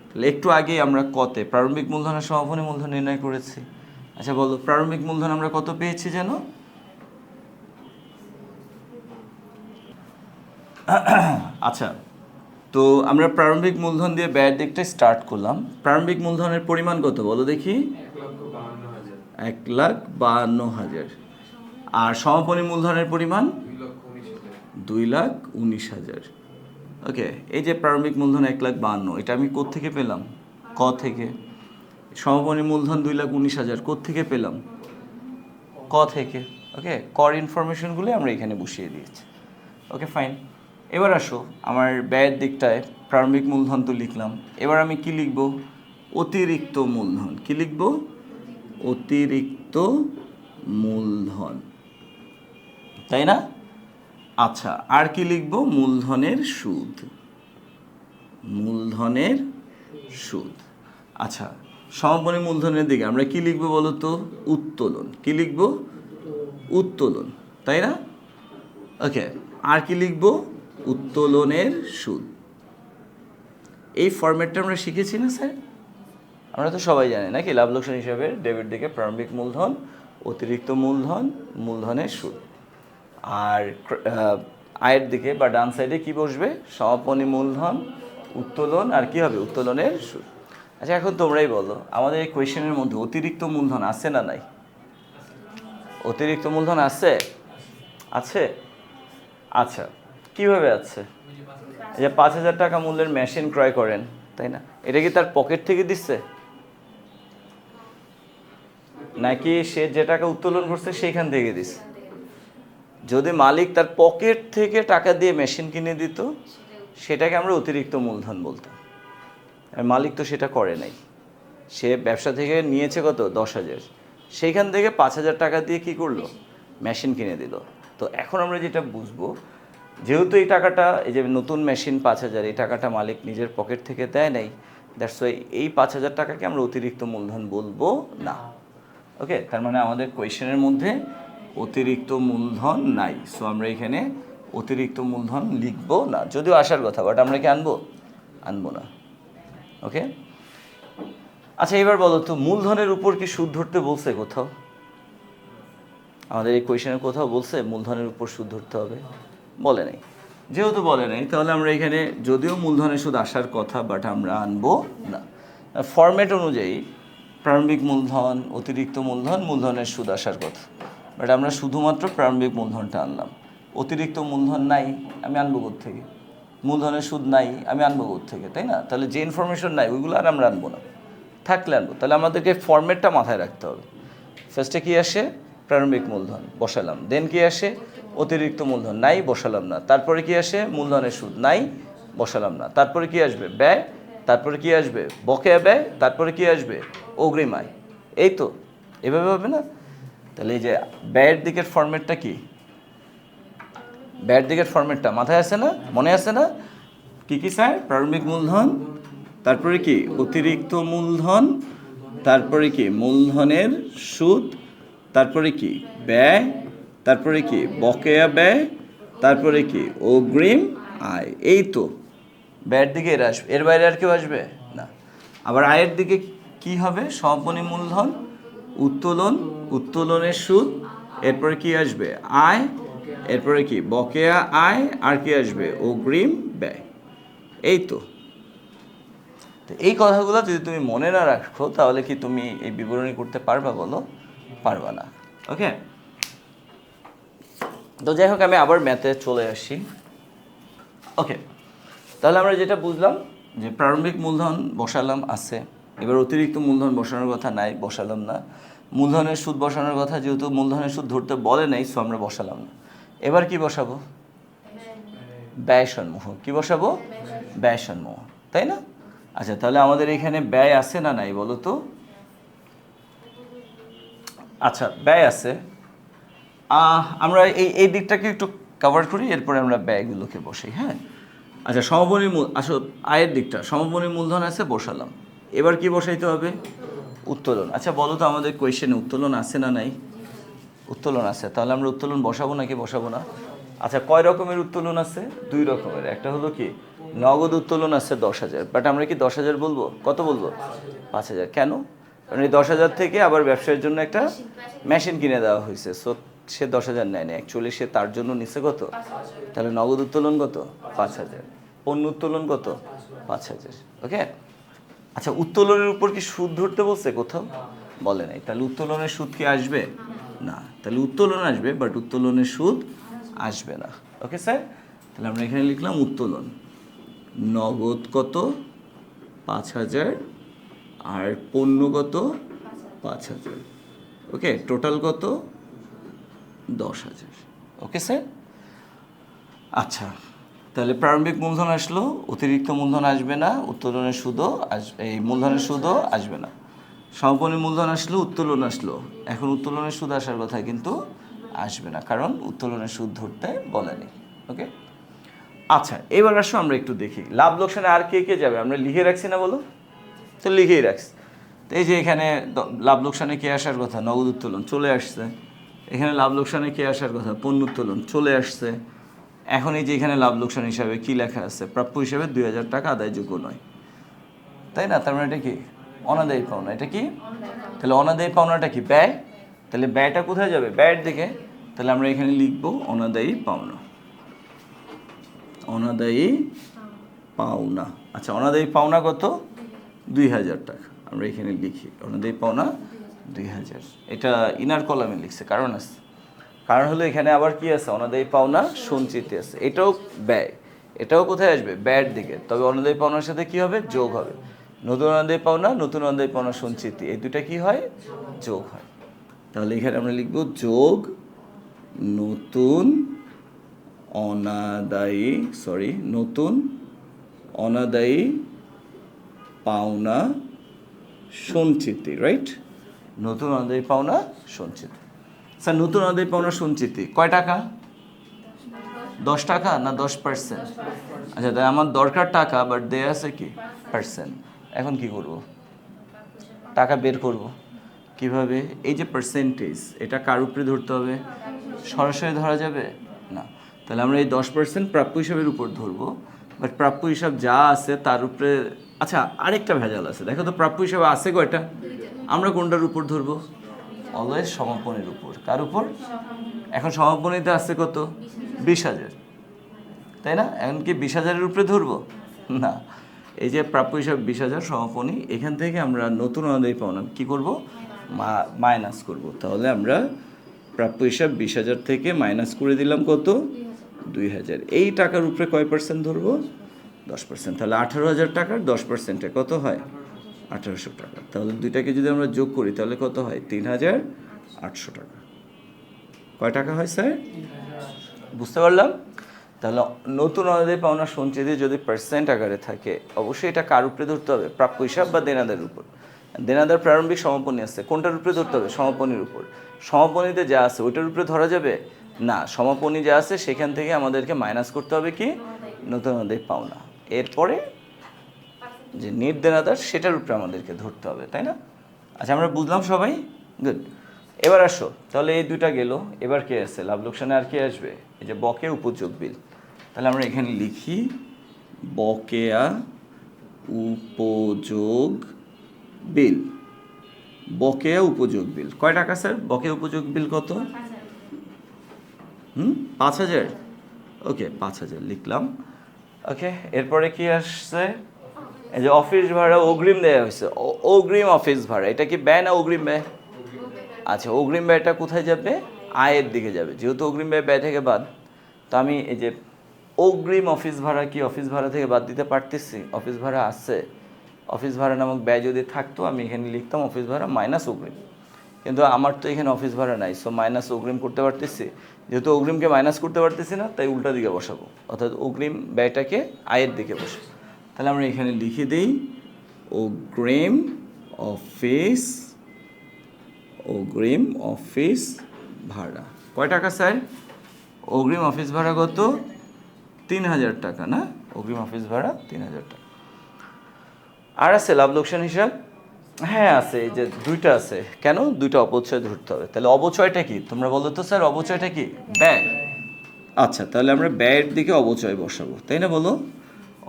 তাহলে একটু আগে আমরা কতে প্রারম্ভিক মূলধন আর সমাপনী মূলধন নির্ণয় করেছি। আচ্ছা বলো, প্রারম্ভিক মূলধন আমরা কত পেয়েছি যেন? আচ্ছা, তো আমরা প্রারম্ভিক মূলধন দিয়ে ব্যয়ের দিকটা স্টার্ট করলাম। প্রারম্ভিক মূলধনের পরিমাণ কত বলো দেখি? 1,52,000। আর সমাপনী মূলধনের পরিমাণ 2,19,000। ওকে, এই যে প্রারম্ভিক মূলধন 1,52,000, এটা আমি কোত্থেকে পেলাম? ক থেকে। সমাপনী মূলধন 2,19,000 কোত্থেকে পেলাম? ক থেকে। ওকে, কর ইনফরমেশনগুলো আমরা এখানে বসিয়ে দিয়েছি। Okay fine. এবার আসো আমার ব্যয়ের দিকটায় প্রারম্ভিক মূলধন তো লিখলাম, এবার আমি কি লিখব? অতিরিক্ত মূলধন। কি লিখব? অতিরিক্ত মূলধন, তাই না? আচ্ছা, আর কি লিখব? মূলধনের সুদ। মূলধনের সুদ। আচ্ছা, সমাপনী মূলধনের দিকে আমরা কি লিখব বলো তো? উত্তোলন। কি লিখব? উত্তোলন, তাই না? ওকে, আর কি লিখব? উত্তোলনের সুদ। এই ফরম্যাটটা আমরা শিখেছি না স্যার? আমরা তো সবাই জানি নাকি লাভ লোকসান হিসাবে ডেবিট দিকে প্রারম্ভিক মূলধন, অতিরিক্ত মূলধন, মূলধনের সুদ। আর আয়ের দিকে বা ডান সাইডে কি বসবে? সমাপনী মূলধন, উত্তোলন, আর কি হবে? উত্তোলনের সুদ। আচ্ছা, এখন তোমরাই বলো আমাদের এই কোয়েশ্চেনের মধ্যে অতিরিক্ত মূলধন আছে না নাই? অতিরিক্ত মূলধন আছে? আছে। আচ্ছা, কিভাবে আছে? এই যে 5,000 টাকা মূল্যের মেশিন ক্রয় করেন, তাই না? এটা কি তার পকেট থেকে দিচ্ছে, নাকি সে যে টাকা উত্তোলন করছে সেইখান থেকে দিচ্ছে? যদি মালিক তার পকেট থেকে টাকা দিয়ে মেশিন কিনে দিত, সেটাকে আমরা অতিরিক্ত মূলধন বলতাম। আর মালিক তো সেটা করে নাই, সে ব্যবসা থেকে নিয়েছে কত? 10,000, সেইখান থেকে 5,000 টাকা দিয়ে কি করলো? মেশিন কিনে দিল। তো এখন আমরা যেটা বুঝবো, যেহেতু এই টাকাটা, এই যে নতুন মেশিন 5,000, এই টাকাটা মালিক নিজের পকেট থেকে দেয় নাই, দ্যাটস ওয়াই এই 5,000 টাকাকে আমরা অতিরিক্ত মূলধন বলবো না। ওকে, তার মানে আমাদের কোয়েশ্চেনের মধ্যে অতিরিক্ত মূলধন নাই, সো আমরা এখানে অতিরিক্ত মূলধন লিখবো না। যদিও আসার কথা, বাট আমরা কি আনবো? আনবো না। ওকে, আচ্ছা এবার বলো তো, মূলধনের উপর কি সুদ ধরতে বলছে কোথাও? আমাদের এই কোয়েশ্চেনে কোথাও বলছে মূলধনের উপর সুদ ধরতে হবে? বলে নাই। যেহেতু বলে নাই, তাহলে আমরা এখানে যদিও মূলধনের সুদ আসার কথা, বাট আমরা আনবো না। ফরম্যাট অনুযায়ী প্রারম্ভিক মূলধন, অতিরিক্ত মূলধন, মূলধনের সুদ আসার কথা, বাট আমরা শুধুমাত্র প্রারম্ভিক মূলধনটা আনলাম। অতিরিক্ত মূলধন নাই, আমি আনবো থেকে? মূলধনের সুদ নাই, আমি আনবো থেকে? তাই না? তাহলে যে ইনফরমেশন নাই ওইগুলো আর আমরা আনবো না, থাকলে আনবো। তাহলে আমাদেরকে ফরম্যাটটা মাথায় রাখতে হবে। ফার্স্টে কি আসে? প্রারম্ভিক মূলধন, বসালাম। দেন কি আসে? অতিরিক্ত মূলধন, নাই, বসালাম না। তারপরে কি আসে? মূলধনের সুদ, নাই, বসালাম না। তারপরে কি আসবে? ব্যয়। তারপরে কি আসবে? বকেয়া ব্যয়। তারপরে কি আসবে? অগ্রিম আয়। এই তো, এভাবে হবে না? তাহলে এই যে ব্যয়ের দিকের ফরম্যাটটা কি? ব্যয়ের দিকের ফরম্যাটটা মাথায় আছে না? মনে আছে না? কি কি স্যার? প্রারম্ভিক মূলধন, তারপরে কি? অতিরিক্ত মূলধন, তারপরে কি? মূলধনের সুদ, তারপরে কি? ব্যয়, তারপরে কি? বকেয়া ব্যয়, তারপরে কি? অগ্রিম আয়। এই তো, ব্যয়ের দিকে এর আসবে, এর বাইরে আর কেউ আসবে না। আবার আয়ের দিকে কি হবে? সমাপনী মূলধন, উত্তোলন, উত্তোলনের সুদ, এরপরে কি আসবে? আয়, এরপরে কি? বকেয়া আয়, আর কি আসবে? অগ্রিম ব্যয়। এই তো, এই কথাগুলো যদি তুমি মনে না রাখো, তাহলে কি তুমি এই বিবরণী করতে পারবা বলো? পারবা না। ওকে, তো যাই হোক, আমি আবার ম্যাথে চলে আসি। ওকে, তাহলে আমরা যেটা বুঝলাম যে প্রারম্ভিক মূলধন বসালাম, আছে। এবার অতিরিক্ত মূলধন বসানোর কথা নাই, বসালাম না। মূলধনের সুদ বসানোর কথা, যেহেতু মূলধনের সুদ ধরতে বলে নাই, সো আমরা বসালাম না। এবার কি বসাবো? ব্যয় সমূহ। কি বসাবো? ব্যয় সমূহ, তাই না? আচ্ছা, তাহলে আমাদের এখানে ব্যয় আছে না নাই বলো তো? আচ্ছা, ব্যয় আছে। আমরা এই দিকটাকে একটু কভার করি, এরপরে আমরা ব্যয়গুলোকে বসাই। হ্যাঁ, আচ্ছা, সমপনী আয়ের দিকটা, সমপনী মূলধন আছে, বসালাম। এবার কি বসাইতে হবে? উত্তোলন। আচ্ছা বলো তো, আমাদের কোয়েশ্চেনে উত্তোলন আছে না নাই? উত্তোলন আছে, তাহলে আমরা উত্তোলন বসাবো নাকি বসাবো না? আচ্ছা, কয় রকমের উত্তোলন আছে? 2 রকমের। একটা হলো কি? নগদ উত্তোলন আছে 10,000, বাট আমরা কি 10,000 বলবো? কত বলবো? 5,000। কেন? কারণ এই 10,000 থেকে আবার ব্যবসায়ের জন্য একটা মেশিন কিনে দেওয়া হয়েছে, সো সে 10,000 নেয়নি, অ্যাকচুয়ালি সে তার জন্য নিছে কত, তাহলে নগদ উত্তোলন কত, 5,000, পণ্য উত্তোলন কত, 5,000। ওকে, আচ্ছা উত্তোলনের উপর কি সুদ ধরতে বলছে কোথাও, বলে নাই, তাহলে উত্তোলনের সুদ কি আসবে না, তাহলে উত্তোলন আসবে বাট উত্তোলনের সুদ আসবে না। ওকে স্যার, তাহলে আমরা এখানে লিখলাম উত্তোলন নগদ কত 5,000 আর পণ্য কত 5,000। ওকে, টোটাল কত 10,000। ওকে স্যার, আচ্ছা তাহলে প্রারম্ভিক মূলধন আসলো, অতিরিক্ত মূলধন আসবে না, উত্তোলনের সুদও আসবে, এই মূলধনের সুদও আসবে না। সমাপনী মূলধন আসলো, উত্তোলন আসলো, এখন উত্তোলনের সুদ আসার কথা কিন্তু আসবে না, কারণ উত্তোলনের সুদ ধরতে বলেনি। ওকে, আচ্ছা এবার আসো আমরা একটু দেখি লাভ লোকসানে আর কে কে যাবে, আমরা লিখে রাখছি না বলো, তো লিখেই রাখছি। তো এই যে এখানে লাভ লোকসানে কে আসার কথা, নগদ উত্তোলন চলে আসছে, এখানে লাভ লোকসানে কে আসার কথা, পণ্য উত্তোলন চলে আসছে। এখন এই যে এখানে লাভ লোকসান হিসাবে কি লেখা আছে, প্রাপ্য হিসাবে 2,000 টাকা আদায়যোগ্য নয়, তাই না, তার মানে এটা কি অনাদায়ী পাওনা, এটা কি, তাহলে অনাদায়ী পাওনাটা কি ব্যয়, তাহলে ব্যয়টা কোথায় যাবে, ব্যয়ের দিকে, তাহলে আমরা এখানে লিখব অনাদায়ী পাওনা, অনাদায়ী পাওনা। আচ্ছা অনাদায়ী পাওনা কত, 2,000 টাকা, আমরা এখানে লিখি অনাদায়ী পাওনা 2,000, এটা ইনার কলামে লিখছে, কারণ আছে, কারণ হলো এখানে আবার কি আছে, অনাদায়ী পাওনা সঞ্চিতি আছে, এটাও ব্যয়, এটাও কোথায় আসবে, ব্যয়ের দিকে, তবে অনাদায়ী পাওনার সাথে কি হবে, যোগ হবে, নতুন অনাদায়ী পাওনা, নতুন অনাদায়ী পাওনা সঞ্চিতি, এই দুটা কি হয়, যোগ হয়। তাহলে এখানে আমরা লিখব যোগ নতুন অনাদায়ী, নতুন অনাদায়ী পাওনা সঞ্চিতি, রাইট, নতুন অনাদায়ী পাওনা সঞ্চিতি। স্যার নতুন অনাদায়ী পাওনা সঞ্চিতি কয় টাকা, 10 টাকা না 10%, আচ্ছা তাই আমার দরকার টাকা বাট দেয়া আছে কি পার্সেন্ট, এখন কি করব, টাকা বের করব কিভাবে, এই যে পার্সেন্টেজ এটা কার উপরে ধরতে হবে, সরাসরি ধরা যাবে না, তাহলে আমরা এই 10% প্রাপ্য হিসাবের উপর ধরবো, বাট প্রাপ্য হিসাব যা আছে তার উপরে, আচ্ছা আরেকটা ভেজাল আছে, দেখো তো প্রাপ্য হিসাবে আছে কয়টা, আমরা কোনটার উপর ধরবো, অলওয়েজ সমাপনীর উপর, কার উপর, এখন সমাপনীতে আছে কত 20,000, তাই না, এখন কি 20,000-এর উপরে ধরবো না, এই যে প্রাপ্য হিসাব 20,000 সমাপনী, এখান থেকে আমরা নতুন অনাদায়ী পাওনা কি করব, মাইনাস করব, তাহলে আমরা প্রাপ্য হিসাব 20,000 থেকে মাইনাস করে দিলাম কত 2,000, এই টাকার উপরে কয় পার্সেন্ট ধরবো, 10%, তাহলে 18,000 টাকার 10%-এ কত হয় 1,800 টাকা, তাহলে দুইটাকে যদি আমরা যোগ করি তাহলে কত হয় 3,800 টাকা, কয় টাকা হয় স্যার, বুঝতে পারলাম। তাহলে নতুন অনাদায়ী পাওনা সঞ্চিতি যদি পার্সেন্ট আকারে থাকে, অবশ্যই এটা কার উপরে ধরতে হবে, প্রাপ্য হিসাব বা দেনাদারের উপর, দেনাদার প্রারম্ভিক সমাপনী আছে, কোনটার উপরে ধরতে হবে, সমাপনীর উপর, সমাপনীতে যা আছে ওইটার উপরে ধরা যাবে না, সমাপনী যা আছে সেখান থেকে আমাদেরকে মাইনাস করতে হবে কি, নতুন অনাদায়ী পাওনা, এরপরে যে নেট দেনাদার সেটার উপরে আমাদেরকে ধরতে হবে, তাই না। আচ্ছা আমরা বুঝলাম সবাই, গুড। এবার আসো, তাহলে এই দুইটা গেল, এবার কে আছে, লাভ লোকসানে আর কে আসবে, এই যে বকেয়া উপযোগ বিল, তাহলে আমরা এখানে লিখি বকেয়া উপযোগ বিল, বকেয়া উপযোগ বিল কয় টাকা স্যার, বকেয়া উপযোগ বিল কত, 5,000, ওকে 5,000 লিখলাম। ওকে, এরপরে কি আসছে, এই যে অফিস ভাড়া অগ্রিম দেওয়া হয়েছে, অগ্রিম অফিস ভাড়া, এটা কি ব্যয় না অগ্রিম ব্যয়, আচ্ছা অগ্রিম ব্যয়টা কোথায় যাবে, আয়ের দিকে যাবে, যেহেতু অগ্রিম ব্যয় ব্যয় থেকে বাদ, তো আমি এই যে অগ্রিম অফিস ভাড়া কি অফিস ভাড়া থেকে বাদ দিতে পারতেছি, অফিস ভাড়া আছে, অফিস ভাড়া নামক ব্যয় যদি থাকতো আমি এখানে লিখতাম অফিস ভাড়া মাইনাস অগ্রিম, কিন্তু আমার তো এখানে অফিস ভাড়া নাই, সো মাইনাস অগ্রিম করতে পারতেছি, যেহেতু অগ্রিমকে মাইনাস করতে পারতেছি না তাই উল্টা দিকে বসাবো, অর্থাৎ অগ্রিম ব্যয়টাকে আয়ের দিকে বসাবো, তাহলে আমরা এখানে লিখে দিই অগ্রিম অফিস, অগ্রিম অফিস ভাড়া কয় টাকা স্যার, অগ্রিম অফিস ভাড়া কত 3,000 টাকা না, অগ্রিম অফিস ভাড়া 3,000 টাকা। আর আছে লাভ লোকসান হিসাব, হ্যাঁ আছে, এই যে দুইটা আছে, কেন দুইটা অপচয় ধরতে হবে, তাহলে অবচয়টা কি তোমরা বলো তো স্যার, অবচয়টা কি ব্যয়, আচ্ছা তাহলে আমরা ব্যয়ের দিকে অবচয় বসাবো, তাই না, বলো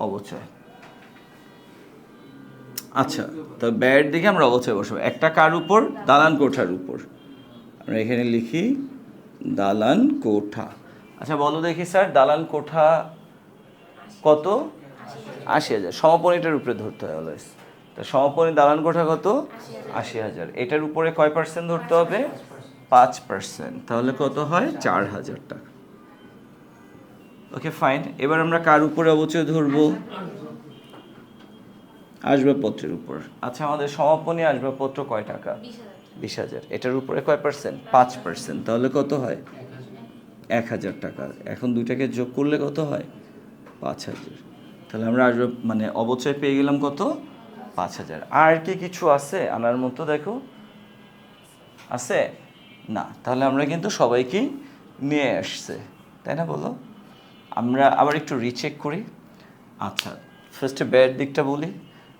অবচয়, আচ্ছা তো ব্যয়ের দিকে আমরা অবচয় বসাবো, একটা কার উপর, দালান কোঠার উপর, আমরা এখানে লিখি দালান কোঠা। আচ্ছা বলো দেখি স্যার, দালান কোঠা কত? ৮০,০০০। সমাপনীটার উপরে ধরতে হয় অলওয়েজ। তো সমাপনী দালান কোঠা কত? ৮০,০০০। এটার উপরে কয় পার্সেন্ট ধরতে হবে? ৫%। তাহলে কত হয়? ৪,০০০ টাকা। Okay fine. এবার আমরা কার উপরে অবচয় ধরবো? আসবাবপত্রের উপর। আচ্ছা আমাদের সমাপনী আসবাবপত্র কয় টাকা? ২০,০০০। এটার উপরে কয় পার্সেন্ট? ৫%। তাহলে কত হয়? ১,০০০ টাকা। এখন দুইটাকে যোগ করলে কত হয়? ৫,০০০। তাহলে আমরা মানে অবচয় পেয়ে গেলাম কত? ৫,০০০। আর কি কিছু আছে আনার মতো? দেখো আছে না, তাহলে আমরা কিন্তু সবাইকেই নিয়ে আসছে, তাই না বলো? আমরা আবার একটু রিচেক করি। আচ্ছা ফার্স্টে ব্যয়ের দিকটা বলি।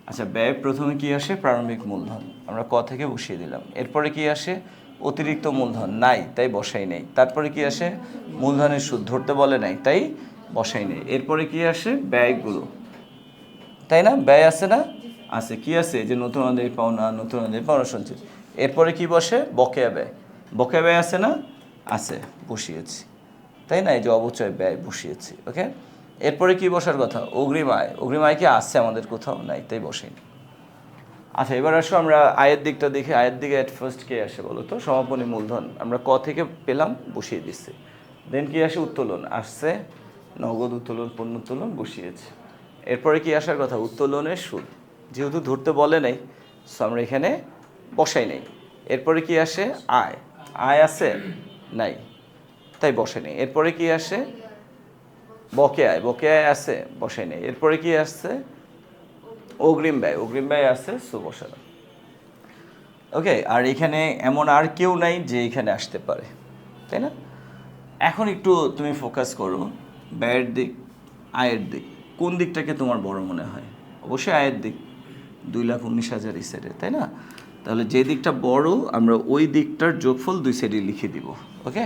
আচ্ছা ব্যয় প্রথমে কি আসে? প্রারম্ভিক মূলধন, আমরা ক থেকে বসিয়ে দিলাম। এরপরে কি আসে? অতিরিক্ত মূলধন, নাই তাই বসাই নেই। তারপরে কি আসে? মূলধনের সুদ, ধরতে বলে নাই তাই বসাই নেই। এরপরে কি আসে? ব্যয়গুলো, তাই না? ব্যয় আছে না? আছে। কি আছে? যে নতুন আমাদের পাওনা, নতুন আমাদের পাওনা সঞ্চিত। এরপরে কি বসে? বকেয়া ব্যয়। বকেয়া ব্যয় আছে না? আছে, বসিয়েছি, তাই না? এই যে অবচয় ব্যয় বসিয়েছি। ওকে, এরপরে কি বসার কথা? অগ্রিম আয়। অগ্রিম আয় কি আছে আমাদের কোথাও? নাই তাই বসেনি। আচ্ছা এবার আসো আমরা আয়ের দিকটা দেখি। আয়ের দিকে অ্যাট ফার্স্ট কে আসে বলো তো? সমাপনী মূলধন, আমরা ক থেকে পেলাম, বসিয়ে দিচ্ছি। দেন কি আসে? উত্তোলন আসছে, নগদ উত্তোলন, পণ্য উত্তোলন বসিয়েছে। এরপরে কি আসার কথা? উত্তোলনের সুদ, যেহেতু ধরতে বলে নাই সো আমরা এখানে বসাই নেই। এরপরে কি আসে? আয়। আয় আছে? নাই তাই বসে নেই। এরপরে কি আসে? বকেয়া। বকেয়া আছে? বসাই নেই। এরপরে কি আসছে? অগ্রিম ব্যয়। অগ্রিম ব্যয় আছে সো বসানো। ওকে, আর এখানে এমন আর কেউ নাই যে এখানে আসতে পারে, তাই না? এখন একটু তুমি ফোকাস করো ব্যয়ের দিক, আয়ের দিক, কোন দিকটাকে তোমার বড় মনে হয়? অবশ্যই আয়ের দিক। 2,19,000 এই সাইডে, তাই না? তাহলে যে দিকটা বড় আমরা ওই দিকটার যোগফল দুই সাইডে লিখে দিব। ওকে,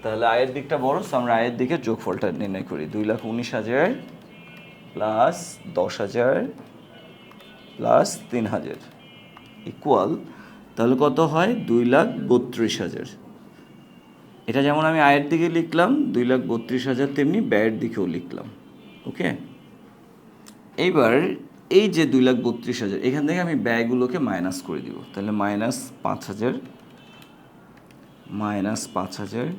তাহলে আয়ের দিকটা বড় সো আমরা আয়ের দিকে যোগফলটা নির্ণয় করি। 2,19,000 প্লাস 10,000 প্লাস 3,000 ইকুয়াল, তাহলে কত হয়? 2,32,000। এটা যেমন আমি আয়ের দিকে লিখলাম 2,32,000, তেমনি ব্যয়ের দিকেও লিখলাম। ওকে, এইবার এই যে 2,32,000, এখান থেকে আমি ব্যয়গুলোকে মাইনাস করে দিব। তাহলে -5,000 -5,000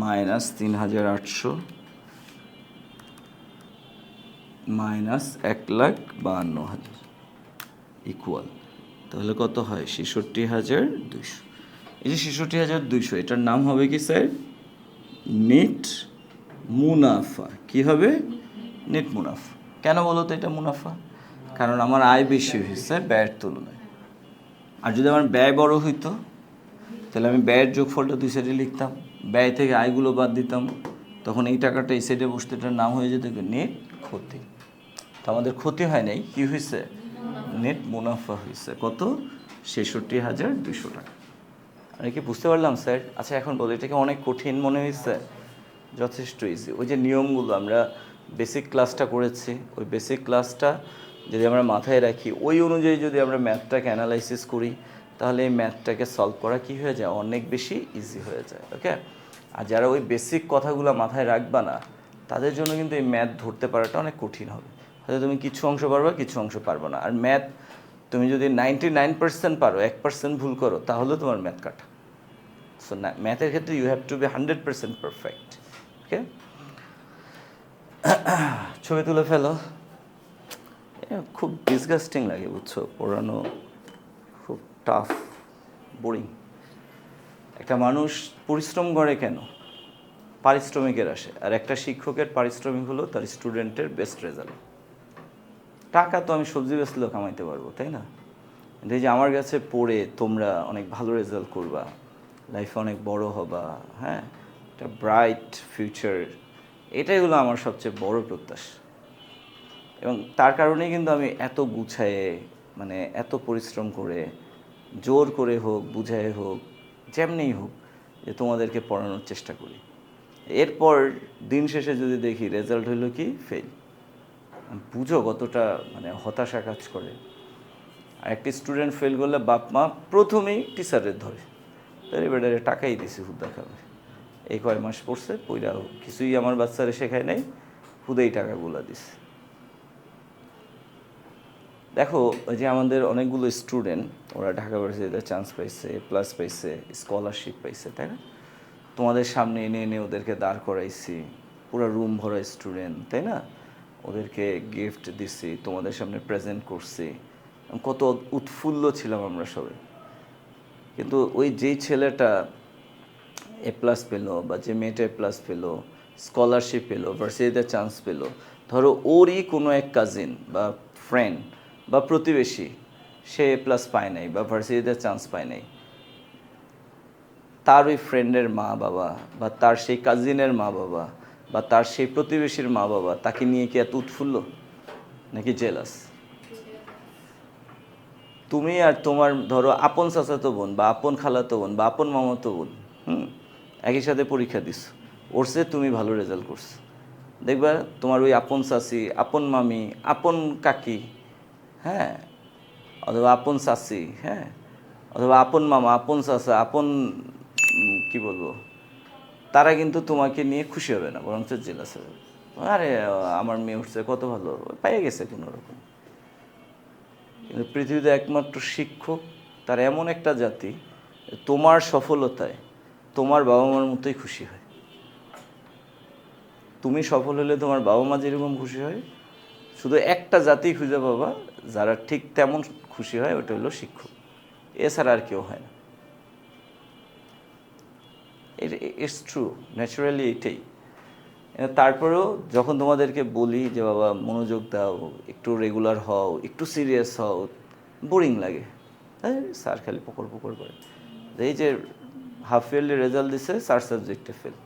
-3,800 -1,52,000 ইকুয়াল, তাহলে কত হয়? 66,200। এই যে 66,200, এটার নাম হবে কি স্যার? নেট মুনাফা। কি হবে? নেট মুনাফা। কেন বলো তো এটা মুনাফা? কারণ আমার আয় বেশি হয়েছে ব্যয়ের তুলনায়। আর যদি আমার ব্যয় বড় হইতো তাহলে আমি ব্যয়ের যোগফলটা দুই সাইডে লিখতাম, ব্যয় থেকে আয়গুলো বাদ দিতাম, তখন এই টাকাটা এই সাইডে বসতে, এটার নাম হয়ে যেত নেট ক্ষতি। তো আমাদের ক্ষতি হয় নাই, কি হয়েছে? নেট মুনাফা হয়েছে। কত? 66,200 টাকা। আমি কি বুঝতে পারলাম স্যার? আচ্ছা এখন বলো, এটাকে অনেক কঠিন মনে হয়েছে? যথেষ্ট ইজি। ওই যে নিয়মগুলো আমরা বেসিক ক্লাসটা করেছি, ওই বেসিক ক্লাসটা যদি আমরা মাথায় রাখি, ওই অনুযায়ী যদি আমরা ম্যাথটাকে অ্যানালাইসিস করি, তাহলে এই ম্যাথটাকে সলভ করা কী হয়ে যায়? অনেক বেশি ইজি হয়ে যায়। ওকে, আর যারা ওই বেসিক কথাগুলো মাথায় রাখবা না, তাদের জন্য কিন্তু এই ম্যাথ ধরতে পারাটা অনেক কঠিন হবে। হয়তো তুমি কিছু অংশ পারবা, কিছু অংশ পারবে না। আর ম্যাথ তুমি যদি 99% পারো, 1% ভুল করো, তাহলে তোমার ম্যাথ কাটা। সো ম্যাথের ক্ষেত্রে you have to be 100% perfect. Okay, ছবি তুলে ফেলো। খুব ডিসগাস্টিং লাগে বুঝছো, পড়ানো খুব টাফ, বোরিং। একটা মানুষ পরিশ্রম করে কেন? পারিশ্রমিকের আসে। আর একটা শিক্ষকের পারিশ্রমিক হলো তার স্টুডেন্টের বেস্ট রেজাল্ট। টাকা তো আমি সবজি বেচলেও কামাইতে পারবো, তাই না? এই যে আমার কাছে পড়ে তোমরা অনেক ভালো রেজাল্ট করবা, লাইফে অনেক বড় হবা, হ্যাঁ, একটা ব্রাইট ফিউচার, এটাই হলো আমার সবচেয়ে বড় প্রত্যাশা। এবং তার কারণেই কিন্তু আমি এত গুছায়ে, মানে এত পরিশ্রম করে, জোর করে হোক, বুঝায় হোক, যেমনিই হোক, যে তোমাদেরকে পড়ানোর চেষ্টা করি। এরপর দিন শেষে যদি দেখি রেজাল্ট হইলো কি ফেল, বুঝো কতটা মানে হতাশা কাজ করে। আর একটি স্টুডেন্ট ফেল করলে বাপ মা প্রথমেই টিচারের ধরে, তাই এবারে টাকাই দিছি হুদা খাবে, এই কয় মাস পড়ছে পইরা কিছুই আমার বাচ্চারা শেখায় নাই, হুদেই টাকাগুলা দিছে। দেখো ওই যে আমাদের অনেকগুলো স্টুডেন্ট ওরা ঢাকা ভার্সিটিতে চান্স পাইছে, প্লাস পাইছে, স্কলারশিপ পাইছে, তাই না? তোমাদের সামনে এনে এনে ওদেরকে দাঁড় করাইছি, পুরো রুম ভরা স্টুডেন্ট, তাই না? ওদেরকে গিফট দিছি, তোমাদের সামনে প্রেজেন্ট করছি, কত উৎফুল্ল ছিলাম আমরা সবাই। কিন্তু ওই যেই ছেলেটা এ প্লাস পেলো বা যে মেয়েটা এ প্লাস পেলো, স্কলারশিপ পেলো, ভার্সিটিতে চান্স পেলো, ধরো ওরই কোনো এক কাজিন বা ফ্রেন্ড বা প্রতিবেশী সে এ প্লাস পায় নাই বা ভার্সিটিতে চান্স পায় নাই, তার ওই ফ্রেন্ডের মা বাবা বা তার সেই কাজিনের মা বাবা বা তার সেই প্রতিবেশীর মা বাবা তাকে নিয়ে কি এত উৎফুল্ল নাকি জেলাস? তুমি আর তোমার ধরো আপন চাচাতো বোন বা আপন খালাতো বোন বা আপন মামাতো বোন, একই সাথে পরীক্ষা দিস, ওরসে তুমি ভালো রেজাল্ট করছো, দেখবা তোমার ওই আপন চাচি, আপন মামি, আপন কাকি, হ্যাঁ, অথবা আপন চাচি, হ্যাঁ, অথবা আপন মামা, আপন চাচা, আপন কি বলবো, তারা কিন্তু তোমাকে নিয়ে খুশি হবে না, বরং জেলাস হবে। আরে আমার মেয়ে উঠছে কত ভালো, পেয়ে গেছে কোনো রকম। কিন্তু পৃথিবীতে একমাত্র শিক্ষক তার এমন একটা জাতি, তোমার সফলতায় তোমার বাবা মার মতোই খুশি হয়। তুমি সফল হলে তোমার বাবা মা যেরকম খুশি হয়, শুধু একটা জাতি খুঁজে পাবা যারা ঠিক তেমন খুশি হয়, ওটা হলো শিক্ষক, এছাড়া আর কেউ হয় না। ইটস ট্রু, ন্যাচারালি এটাই। তারপরেও যখন তোমাদেরকে বলি যে বাবা মনোযোগ দাও, একটু রেগুলার হও, একটু সিরিয়াস হও, বোরিং লাগে। হ্যাঁ, স্যার খালি পকর পকর করে। এই যে হাফ ইয়ারলি রেজাল্ট দিছে, 4 সাবজেক্টে ফেল।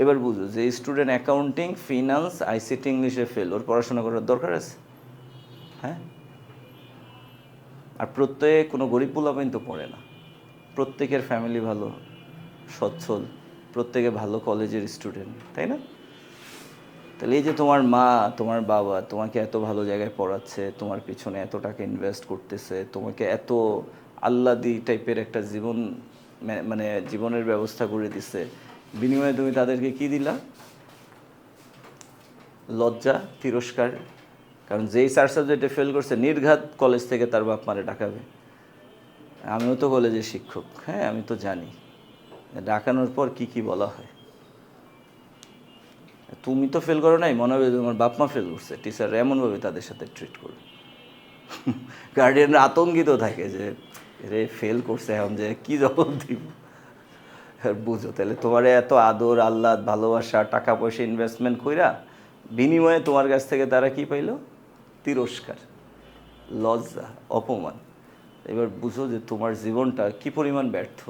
এবার বুঝো যে স্টুডেন্ট অ্যাকাউন্টিং, ফিনান্স, আইসিটি, ইংলিশে ফেল, ওর পড়াশোনা করার দরকার আছে? হ্যাঁ, আর প্রত্যেকে কোনো গরিব পোলাপাইন তো পড়ে না, প্রত্যেকের ফ্যামিলি ভালো, সচ্ছল, প্রত্যেকে ভালো কলেজের স্টুডেন্ট, তাই না? তাহলে এই যে তোমার মা, তোমার বাবা তোমাকে এত ভালো জায়গায় পড়াচ্ছে, তোমার পিছনে এত টাকা ইনভেস্ট করতেছে, তোমাকে এত আল্লাদি টাইপের একটা জীবন মানে জীবনের ব্যবস্থা করে দিছে, বিনিময়ে তুমি তাদেরকে কি দিলা? লজ্জা, তিরস্কার। কারণ যেই 4 সাবজেক্টে ফেল করছে নির্ঘাত কলেজ থেকে তার বাপ মারে ডাকাবে। আমিও তো কলেজের শিক্ষক, হ্যাঁ, আমি তো জানি ডাকানোর পর কি কি বলা হয়। তুমি তো ফেল করো নাই, মনে হবে তোমার বাপ মা ফেল করছে, টিচার এমনভাবে তাদের সাথে ট্রিট করবে। গার্ডিয়ানরা আতঙ্কিত থাকে যে রে ফেল করছে, এখন যে কি জবাব দিব। বুঝো তাহলে তোমার এত আদর, আহ্লাদ, ভালোবাসা, টাকা পয়সা ইনভেস্টমেন্ট কইরা বিনিময়ে তোমার কাছ থেকে তারা কি পাইল? তিরস্কার, লজ্জা, অপমান। এবার বুঝো যে তোমার জীবনটা কি পরিমাণ ব্যর্থ,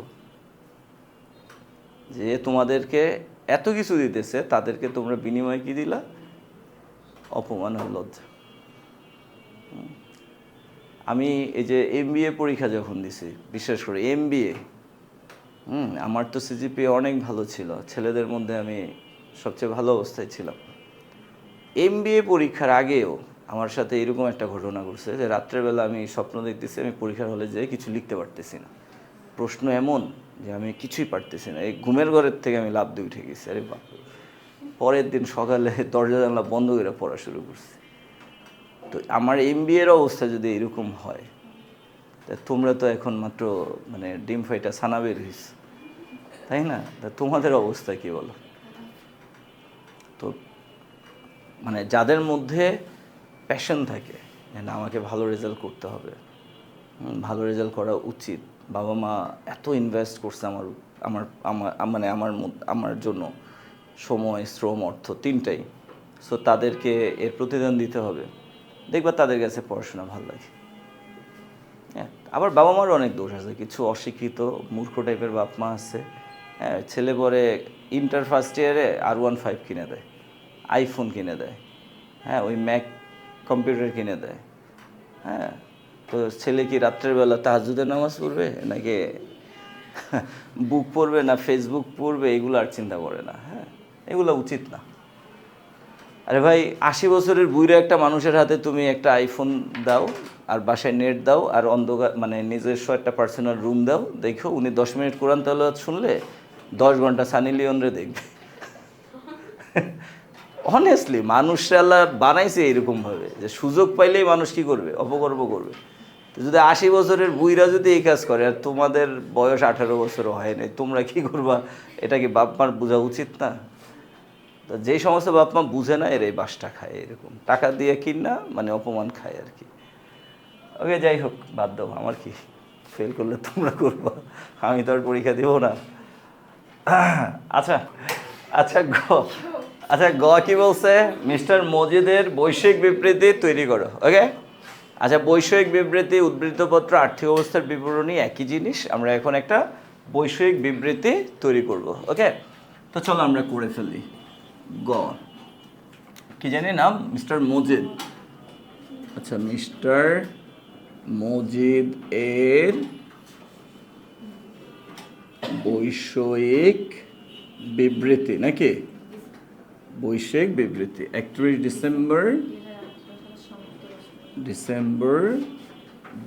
যে তোমাদেরকে এত কিছু দিতেছে, তাদেরকে তোমরা বিনিময়ে কি দিলা? অপমান আর লজ্জা। আমি এই যে MBA পরীক্ষা যখন দিছি, বিশেষ করে MBA, আমার তো সিজিপিএ অনেক ভালো ছিল, ছেলেদের মধ্যে আমি সবচেয়ে ভালো অবস্থায় ছিলাম। MBA পরীক্ষার আগেও আমার সাথে এরকম একটা ঘটনা ঘটছে যে রাত্রেবেলা আমি স্বপ্ন দেখতেছি আমি পরীক্ষার হলে যেয়ে কিছু লিখতে পারতেছি না, প্রশ্ন এমন যে আমি কিছুই পারতেছি না, এই ঘুমের ঘরের থেকে আমি লাফ দিয়ে উঠে গেছি। আরে বাপ! পরের দিন সকালে দরজা জানলা বন্ধ করে পড়া শুরু করছি। তো আমার MBA-র অবস্থা যদি এরকম হয়, তা তোমরা তো এখন মাত্র মানে ডিম ফাইটা ছানা বের হয়েছে, তাই না? তা তোমাদের অবস্থা কি বলো? তো মানে যাদের মধ্যে প্যাশন থাকে যে না আমাকে ভালো রেজাল্ট করতে হবে, ভালো রেজাল্ট করা উচিত, বাবা মা এত ইনভেস্ট করছে আমার আমার আমার মানে আমার জন্য, সময়, শ্রম, অর্থ তিনটাই, সো তাদেরকে এর প্রতিদান দিতে হবে, দেখবা তাদের কাছে পড়াশোনা ভালো লাগে। হ্যাঁ, আবার বাবা মারও অনেক দোষ আছে, কিছু অশিক্ষিত মূর্খ টাইপের বাপ মা আছে, হ্যাঁ, ছেলে পরে ইন্টার ফার্স্ট ইয়ারে R15 কিনে দেয়, আইফোন কিনে দেয়, হ্যাঁ, ওই ম্যাক কম্পিউটার কিনে দেয়, হ্যাঁ। তো ছেলে কি রাত্রের বেলা তাহাজ্জুদের নামাজ পড়বে নাকি বুক পড়বে না ফেসবুক পড়বে, এগুলো আর চিন্তা করে না। হ্যাঁ, এগুলো উচিত না। আরে ভাই, 80 বছরের বুড়ো একটা মানুষের হাতে তুমি একটা আইফোন দাও, আর বাসায় নেট দাও আর অন্ধকার মানে নিজস্ব একটা পার্সোনাল রুম দাও, দেখো উনি 10 মিনিট কোরআন তেলাওয়াত শুনলে 10 ঘন্টা সানি লিওনরে দেখবে। অনেস্টলি মানুষরা আল্লাহ বানাইছে এরকমভাবে যে সুযোগ পাইলেই মানুষ কী করবে, অপকর্ম করবে। তো যদি 80 বছরের বুইরা যদি এই কাজ করে আর তোমাদের বয়স 18 বছরও হয় নাই, তোমরা কি করবা? এটা কি বাপ মার বোঝা উচিত না? তো যেই সমস্ত বাপ মা বুঝে না এর এই বাসটা খায়, এরকম টাকা দিয়ে কিনা মানে অপমান খায় আর কি। ওকে যাই হোক, বাদ দাও, আমার কি, ফেল করলে তোমরা করবা, আমি তো আর পরীক্ষা দেবো না। আচ্ছা আচ্ছা আচ্ছা কি বলছে? মিস্টার মজিদের বৈষয়িক বিবৃতি তৈরি করো। ওকে আচ্ছা, বৈষয়িক বিবৃতি, উদ্ধৃতপত্র, আর্থিক অবস্থার বিবরণী একই জিনিস। আমরা এখন একটা বৈষয়িক বিবৃতি তৈরি করব। ওকে, তো চলো আমরা করে ফেলি। কি জানি নাম? মিস্টার মজিদ। আচ্ছা, মিস্টার মজিদ এর বৈষয়িক বিবৃতি নাকি? বৈষয়িক বিবৃতি 31 ডিসেম্বর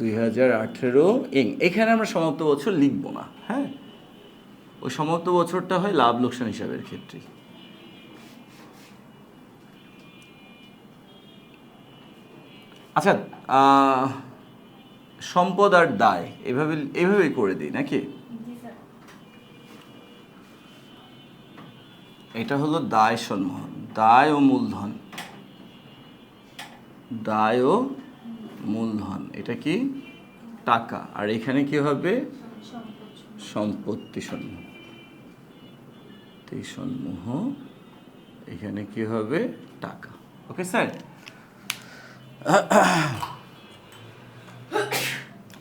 2018 এখানে আমরা সমাপ্ত বছর লিখব না, হ্যাঁ? ওই সমাপ্ত বছরটা হয় লাভ লোকসান হিসাবের ক্ষেত্রে। আচ্ছা, সম্পদ আর দায় এভাবেই করে দিই নাকি? এটা হলো দায় সম্মোহন, দায় ও মূলধন, দায় ও মূলধন, এটা কি? টাকা। আর এখানে কি হবে? সম্পত্তি সমূহ, এখানে কি হবে? টাকা। ওকে স্যার,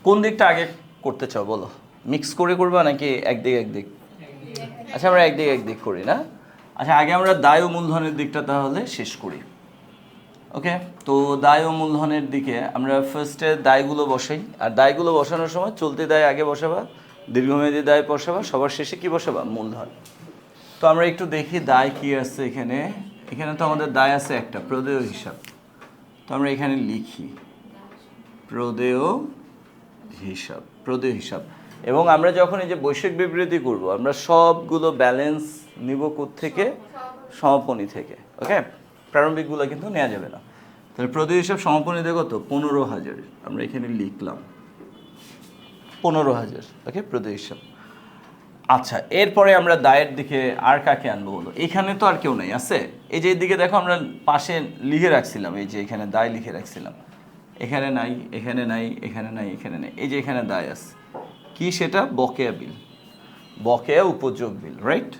কোন দিকটা আগে করতে চাও বলো? মিক্স করে করবা নাকি একদিক? আচ্ছা, আমরা একদিক করি না? আচ্ছা, আগে আমরা দায় ও মূলধনের দিকটা তাহলে শেষ করি। ওকে, তো দায় ও মূলধনের দিকে আমরা ফার্স্টে দায়গুলো বসাই। আর দায়গুলো বসানোর সময় চলতি দায় আগে বসাবা, দীর্ঘমেয়াদী দায় বসাবা, সবার শেষে কি বসাবা? মূলধন। তো আমরা একটু দেখি দায় কি আছে এখানে। এখানে তো আমাদের দায় আছে একটা, প্রদেয় হিসাব। তো আমরা এখানে লিখি প্রদেয় হিসাব। এবং আমরা যখন এই যে বৈষয়িক বিবৃতি করব, আমরা সবগুলো ব্যালেন্স নিব থেকে? সমাপনী থেকে। ওকে, প্রারম্ভিকগুলো কিন্তু নেওয়া যাবে না। তাহলে প্রদেয় হিসাব সমাপনী দেয় কত? 15,000। আমরা এখানে লিখলাম 15,000। ওকে, প্রদেয় হিসাব। আচ্ছা, এরপরে আমরা দায়ের দিকে আর কাকে আনবো বলো? এখানে তো আর কেউ নাই, আছে? এই যে এইদিকে দেখো, আমরা পাশে লিখে রাখছিলাম, এই যে এখানে দায় লিখে রাখছিলাম। এখানে নাই, এখানে নাই, এখানে নাই, এখানে নেই। এই যে এখানে দায় আছে, কি সেটা? বকেয়া বিল, বকেয়া উপযোগ বিল, রাইট?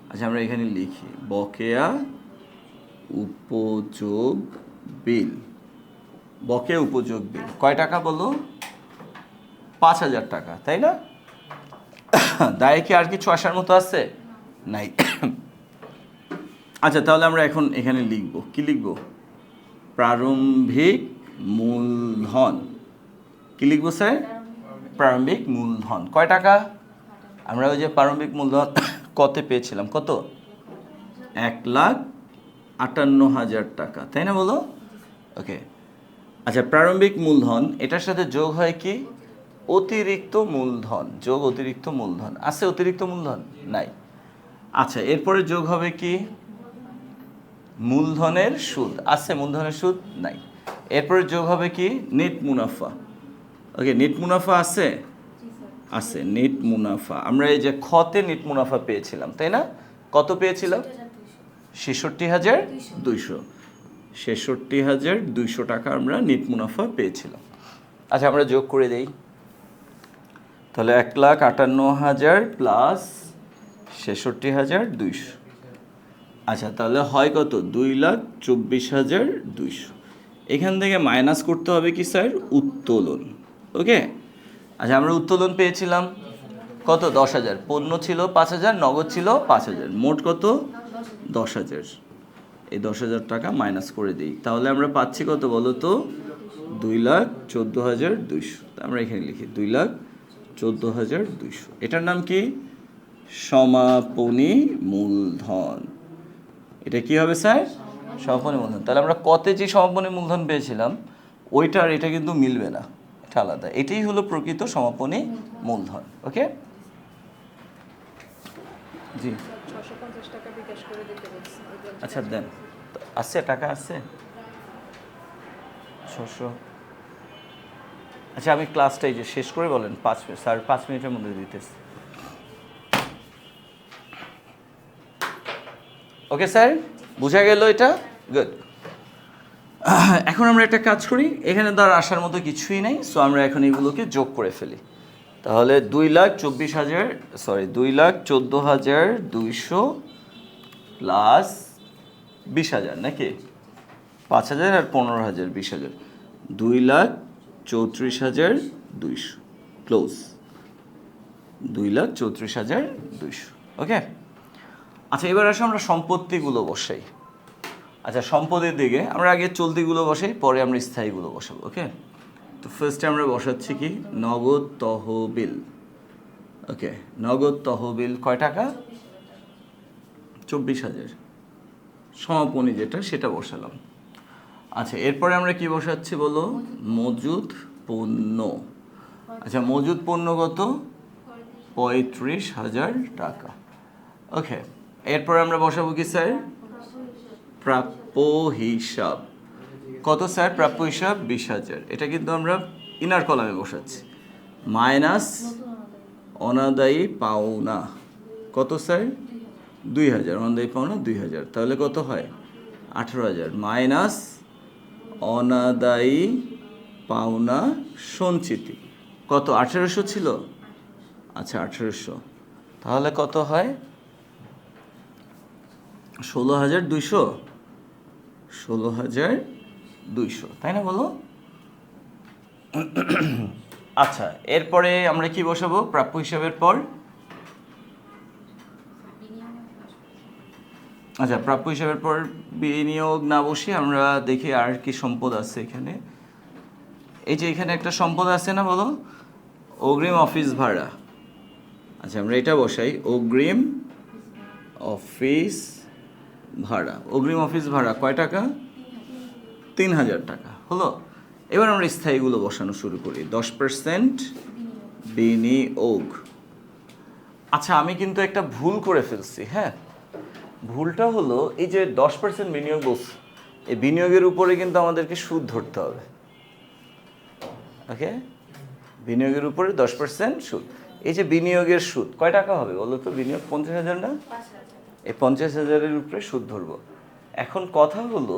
আচ্ছা, আমরা এখানে লিখি বকেয়া উপযোগ বিল। বকেয়া উপযোগ বিল কয় টাকা বলো? 5,000 টাকা, তাই না? দায়ে কি আর কিছু আসার মতো আছে? নাই। আচ্ছা, তাহলে আমরা এখন এখানে লিখব, কি লিখব? প্রারম্ভিক মূলধন। কি লিখব স্যার? প্রারম্ভিক মূলধন। কয় টাকা? আমরা ওই যে প্রারম্ভিক মূলধন কতে পেয়েছিলাম, কত? 1,58,000 টাকা, তাই না বলো? ওকে, আচ্ছা, প্রারম্ভিক মূলধন, এটার সাথে যোগ হয় কি? অতিরিক্ত মূলধন। যোগ অতিরিক্ত মূলধন। আছে অতিরিক্ত মূলধন? নাই। আচ্ছা, এরপরে যোগ হবে কি? মূলধনের সুদ। আছে মূলধনের সুদ? নাই। এরপরে যোগ হবে কি? নেট মুনাফা। ওকে, নেট মুনাফা আছে? আছে, নেট মুনাফা। আমরা এই যে খতে নেট মুনাফা পেয়েছিলাম, তাই না? কত পেয়েছিলাম? 66,200। 66,200 টাকা আমরা নেট মুনাফা পেয়েছিলাম। আচ্ছা, আমরা যোগ করে দেই। তাহলে 1,58,000 প্লাস 66,200। আচ্ছা, তাহলে হয় কত? 2,24,200। এখান থেকে মাইনাস করতে হবে কি স্যার? উত্তোলন। ওকে, আচ্ছা, আমরা উত্তোলন পেয়েছিলাম কত? 10,000। পণ্য ছিল 5,000, নগদ ছিল 5,000, মোট কত? 10,000। এই 10,000 টাকা মাইনাস করে দিই, তাহলে আমরা পাচ্ছি কত বলো তো? 2,14,200। আমরা এখানে লিখি 2,14,200। এটার নাম কি? সমাপনী মূলধন। এটা কি হবে স্যার? সমাপনী মূলধন। তাহলে আমরা কতে যে সমাপনী মূলধন পেয়েছিলাম, ওইটা আর এটা কিন্তু মিলবে না, এটা আলাদা। এটাই হলো প্রকৃত সমাপনী মূলধন। ওকে জি 650 টাকা বিকাশ করে দিতে বলছি। আচ্ছা দেন, আছে টাকা আছে 600। আচ্ছা আমি ক্লাসটা এই যে শেষ করে বলেন 5 মিনিট, স্যার 5 মিনিটের মধ্যে দিতেছি। ওকে স্যার, বোঝা গেল এটা? গুড। এখন আমরা একটা কাজ করি, এখানে ধর আসার মতো কিছুই নেই, সো আমরা এখন এগুলোকে যোগ করে ফেলি। তাহলে 2,24,000, সরি 2,14,200 প্লাস 20,000 নাকি 5,000 আর 15,000 20,000, 2,34,200 ক্লোজ, 2,34,200। ওকে আচ্ছা এবার আসো আমরা সম্পত্তিগুলো বসাই। আচ্ছা সম্পদের দিকে আমরা আগে চলতিগুলো বসাই, পরে আমরা স্থায়ীগুলো বসাবো। ওকে তো ফার্স্টে আমরা বসাচ্ছি কি নগদ তহবিল। ওকে নগদ তহবিল কয় টাকা? 24,000, সমাপনী যেটা সেটা বসালাম। আচ্ছা এরপরে আমরা কি বসাচ্ছি বলো? মজুদ পণ্য। আচ্ছা মজুদ পণ্য কত? 35,000 টাকা। ওকে এরপরে আমরা বসাবো কি স্যার? প্রাপ্য হিসাব। কত স্যার প্রাপ্য হিসাব? 20,000। এটা কিন্তু আমরা ইনার কলামে বসাচ্ছি। মাইনাস অনাদায়ী পাওনা কত স্যার? 2,000। অনাদায়ী পাওনা 2,000, তাহলে কত হয়? 18,000 মাইনাস অনাদায়ী পাওনা সঞ্চিতি কত? 1800 ছিল। আচ্ছা 1800, তাহলে কত হয়? 16,200, 16,200, তাই না বলো? আচ্ছা এরপরে আমরা কি বসাবো প্রাপ্য হিসাবের পর? আচ্ছা প্রাপ্য হিসাবের পর বিনিয়োগ না বসে আমরা দেখি আর কি সম্পদ আছে এখানে। এই যে এখানে একটা সম্পদ আছে না বলো? অগ্রিম অফিস ভাড়া। আচ্ছা আমরা এটা বসাই, অগ্রিম অফিস ভাড়া। অগ্রিম অফিস ভাড়া কয় টাকা? 3,000 টাকা হলো। এবার আমরা স্থায়ীগুলো বসানো শুরু করি। 10% বিনিয়োগ। আচ্ছা আমি কিন্তু একটা ভুল করে ফেলছি। হ্যাঁ ভুলটা হলো এই যে 10% বিনিয়োগ বলছি, এই বিনিয়োগের উপরে কিন্তু আমাদেরকে সুদ ধরতে হবে। ওকে বিনিয়োগের উপরে 10% সুদ। এই যে বিনিয়োগের সুদ কয় টাকা হবে বলো তো? বিনিয়োগ 50,000 না? এই 50,000-এর উপরে সুদ ধরবো। এখন কথা হলো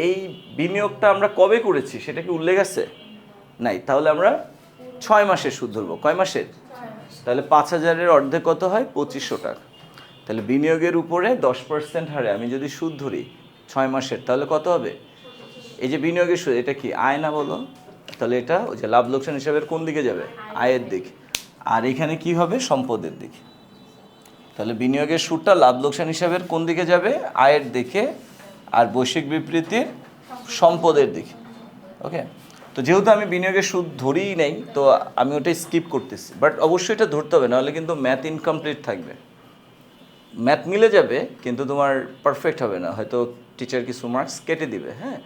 এই বিনিয়োগটা আমরা কবে করেছি সেটা কি উল্লেখ আছে? নাই। তাহলে আমরা 6 মাসের সুদ ধরবো। কয় মাসের? তাহলে 5,000-এর অর্ধেক কত হয়? 2,500 টাকা। তাহলে বিনিয়োগের উপরে 10% হারে আমি যদি সুদ ধরি 6 মাসের, তাহলে কত হবে? এই যে বিনিয়োগের সুদ, এটা কি আয় না বলো? তাহলে এটা ওই যে লাভ লোকসান হিসাবের কোন দিকে যাবে? আয়ের দিকে। আর এখানে কি হবে? সম্পদের দিকে। তাহলে বিনিয়োগের সুদটা লাভ লোকসান হিসাবের কোন দিকে যাবে? আয়ের দিকে। আর বৈশ্বিক বিবৃতির সম্পদের দিকে। ওকে তো যেহেতু আমি বিনিয়োগের সুদ ধরেই নেই, তো আমি ওটাই স্কিপ করতেছি। বাট অবশ্যই এটা ধরতে হবে, নাহলে কিন্তু ম্যাথ ইনকমপ্লিট থাকবে। ম্যাথ মিলে যাবে কিন্তু তোমার পারফেক্ট হবে না, হয়তো টিচার কিছু মার্কস কেটে দিবে। হ্যাঁ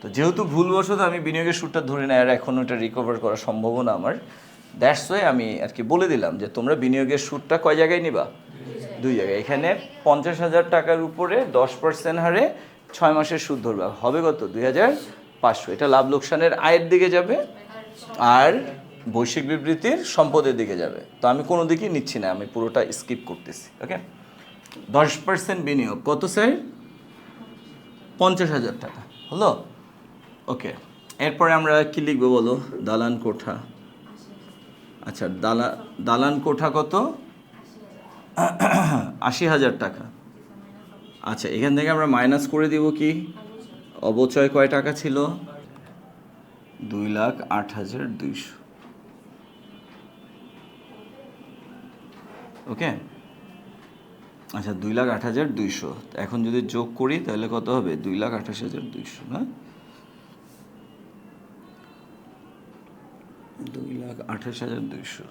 তো যেহেতু ভুলবশত আমি বিনিয়োগের সুদটা ধরে নেই আর এখন ওটা রিকভার করা সম্ভব না আমার, দ্যাটস ওয়াই আমি আর কি বলে দিলাম যে তোমরা বিনিয়োগের সুদটা কয় জায়গায় নিবা? 2 জায়গায়। এখানে 50,000 টাকার উপরে 10% হারে 6 মাসের সুদ ধরবা, হবে কত? 2,500। এটা লাভ লোকসানের আয়ের দিকে যাবে আর বৈশ্বিক বিবৃতির সম্পদের দিকে যাবে। তো আমি কোনো দিকেই নিচ্ছি না, আমি পুরোটা স্কিপ করতেছি। ওকে 10% বিনিয়োগ কত স্যার? 50,000 টাকা হলো। ওকে এরপরে আমরা কি লিখবো বলো? দালান কোঠা। আচ্ছা দালান কোঠা কত? 80,000 টাকা। আচ্ছা এখান থেকে আমরা মাইনাস করে দিব কি? অবচয় কয় টাকা ছিল? 2,08,200। ওকে আচ্ছা 2,08,200। এখন যদি যোগ করি তাহলে কত হবে? 2,28,200 না? 2,28,200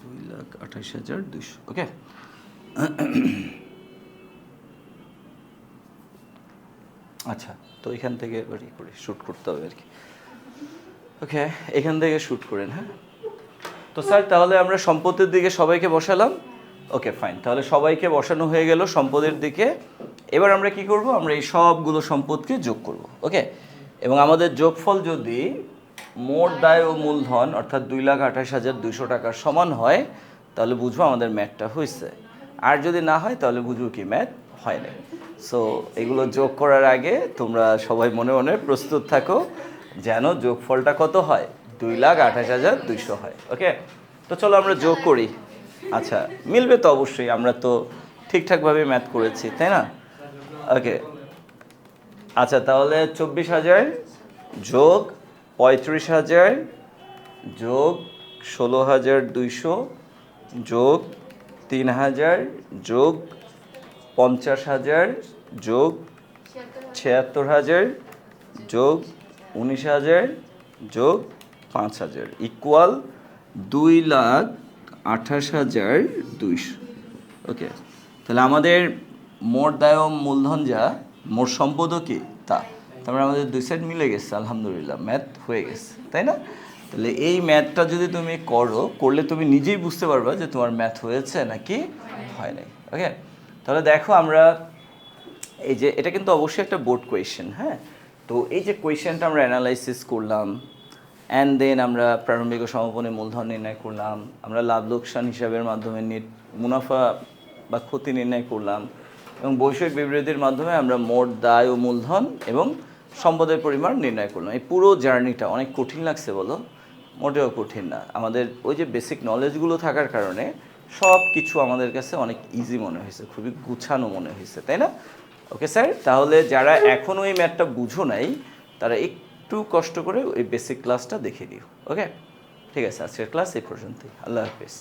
2,28,200। ওকে আচ্ছা তো এখান থেকে এবার করি, শ্যুট করতে হবে আর কি। ওকে, এখান থেকে শ্যুট করেন। হ্যাঁ, তো স্যার তাহলে আমরা সম্পদের দিকে সবাইকে বসালাম। ওকে ফাইন, তাহলে সবাইকে বসানো হয়ে গেল সম্পদের দিকে। এবার আমরা কি করব, আমরা এই সবগুলো সম্পদকে যোগ করব। ওকে, এবং আমাদের যোগফল যদি মোট দায় ও মূলধন অর্থাৎ 2,28,200 টাকার সমান হয় তাহলে বুঝবো আমাদের ম্যাথটা হয়েছে। আর যদি না হয় তাহলে বুঝবো কি ম্যাথ হয় না। সো এগুলো যোগ করার আগে তোমরা সবাই মনে মনে প্রস্তুত থাকো যেন যোগফলটা কত হয়, 2,28,200 হয়। ওকে, তো চলো আমরা যোগ করি। আচ্ছা, মিলবে তো অবশ্যই, আমরা তো ঠিকঠাকভাবে ম্যাথ করেছি, তাই না? ওকে, আচ্ছা তাহলে 24,000 যোগ 35,000 যোগ 16,200 যোগ 3,000 যোগ 50,000 যোগ 76,000 যোগ 19,000 যোগ 5,000 ইকুয়াল 2,28,200। ওকে, তাহলে আমাদের মোট দায় ও মূলধন যা, মোট সম্পদও কি তা, তারপরে আমাদের দুই সাইড মিলে গেছে, আলহামদুলিল্লাহ ম্যাথ হয়ে গেছে, তাই না? তাহলে এই ম্যাথটা যদি তুমি করলে তুমি নিজেই বুঝতে পারবে যে তোমার ম্যাথ হয়েছে নাকি হয় নাই। ওকে, তাহলে দেখো আমরা এই যে এটা কিন্তু অবশ্যই একটা বোর্ড কোয়েশ্চেন। হ্যাঁ, তো এই যে কোয়েশ্চেনটা আমরা অ্যানালাইসিস করলাম, অ্যান্ড দেন আমরা প্রারম্ভিক ও সমাপনী মূলধন নির্ণয় করলাম, আমরা লাভ লোকসান হিসাবের মাধ্যমে মুনাফা বা ক্ষতি নির্ণয় করলাম, এবং বৈষয়িক বিবৃতির মাধ্যমে আমরা মোট দায় ও মূলধন এবং সম্পদের পরিমাণ নির্ণয় করলাম। এই পুরো জার্নিটা অনেক কঠিন লাগছে বলো? মোটেও কঠিন না। আমাদের ওই যে বেসিক নলেজগুলো থাকার কারণে সব কিছু আমাদের কাছে অনেক ইজি মনে হয়েছে, খুবই গুছানো মনে হয়েছে, তাই না? ওকে স্যার, তাহলে যারা এখনও এই ম্যাথটা বুঝো নাই তারা একটু কষ্ট করে ওই বেসিক ক্লাসটা দেখে দিও। ওকে, ঠিক আছে, আজকের ক্লাস এই পর্যন্তই। আল্লাহ হাফিজ।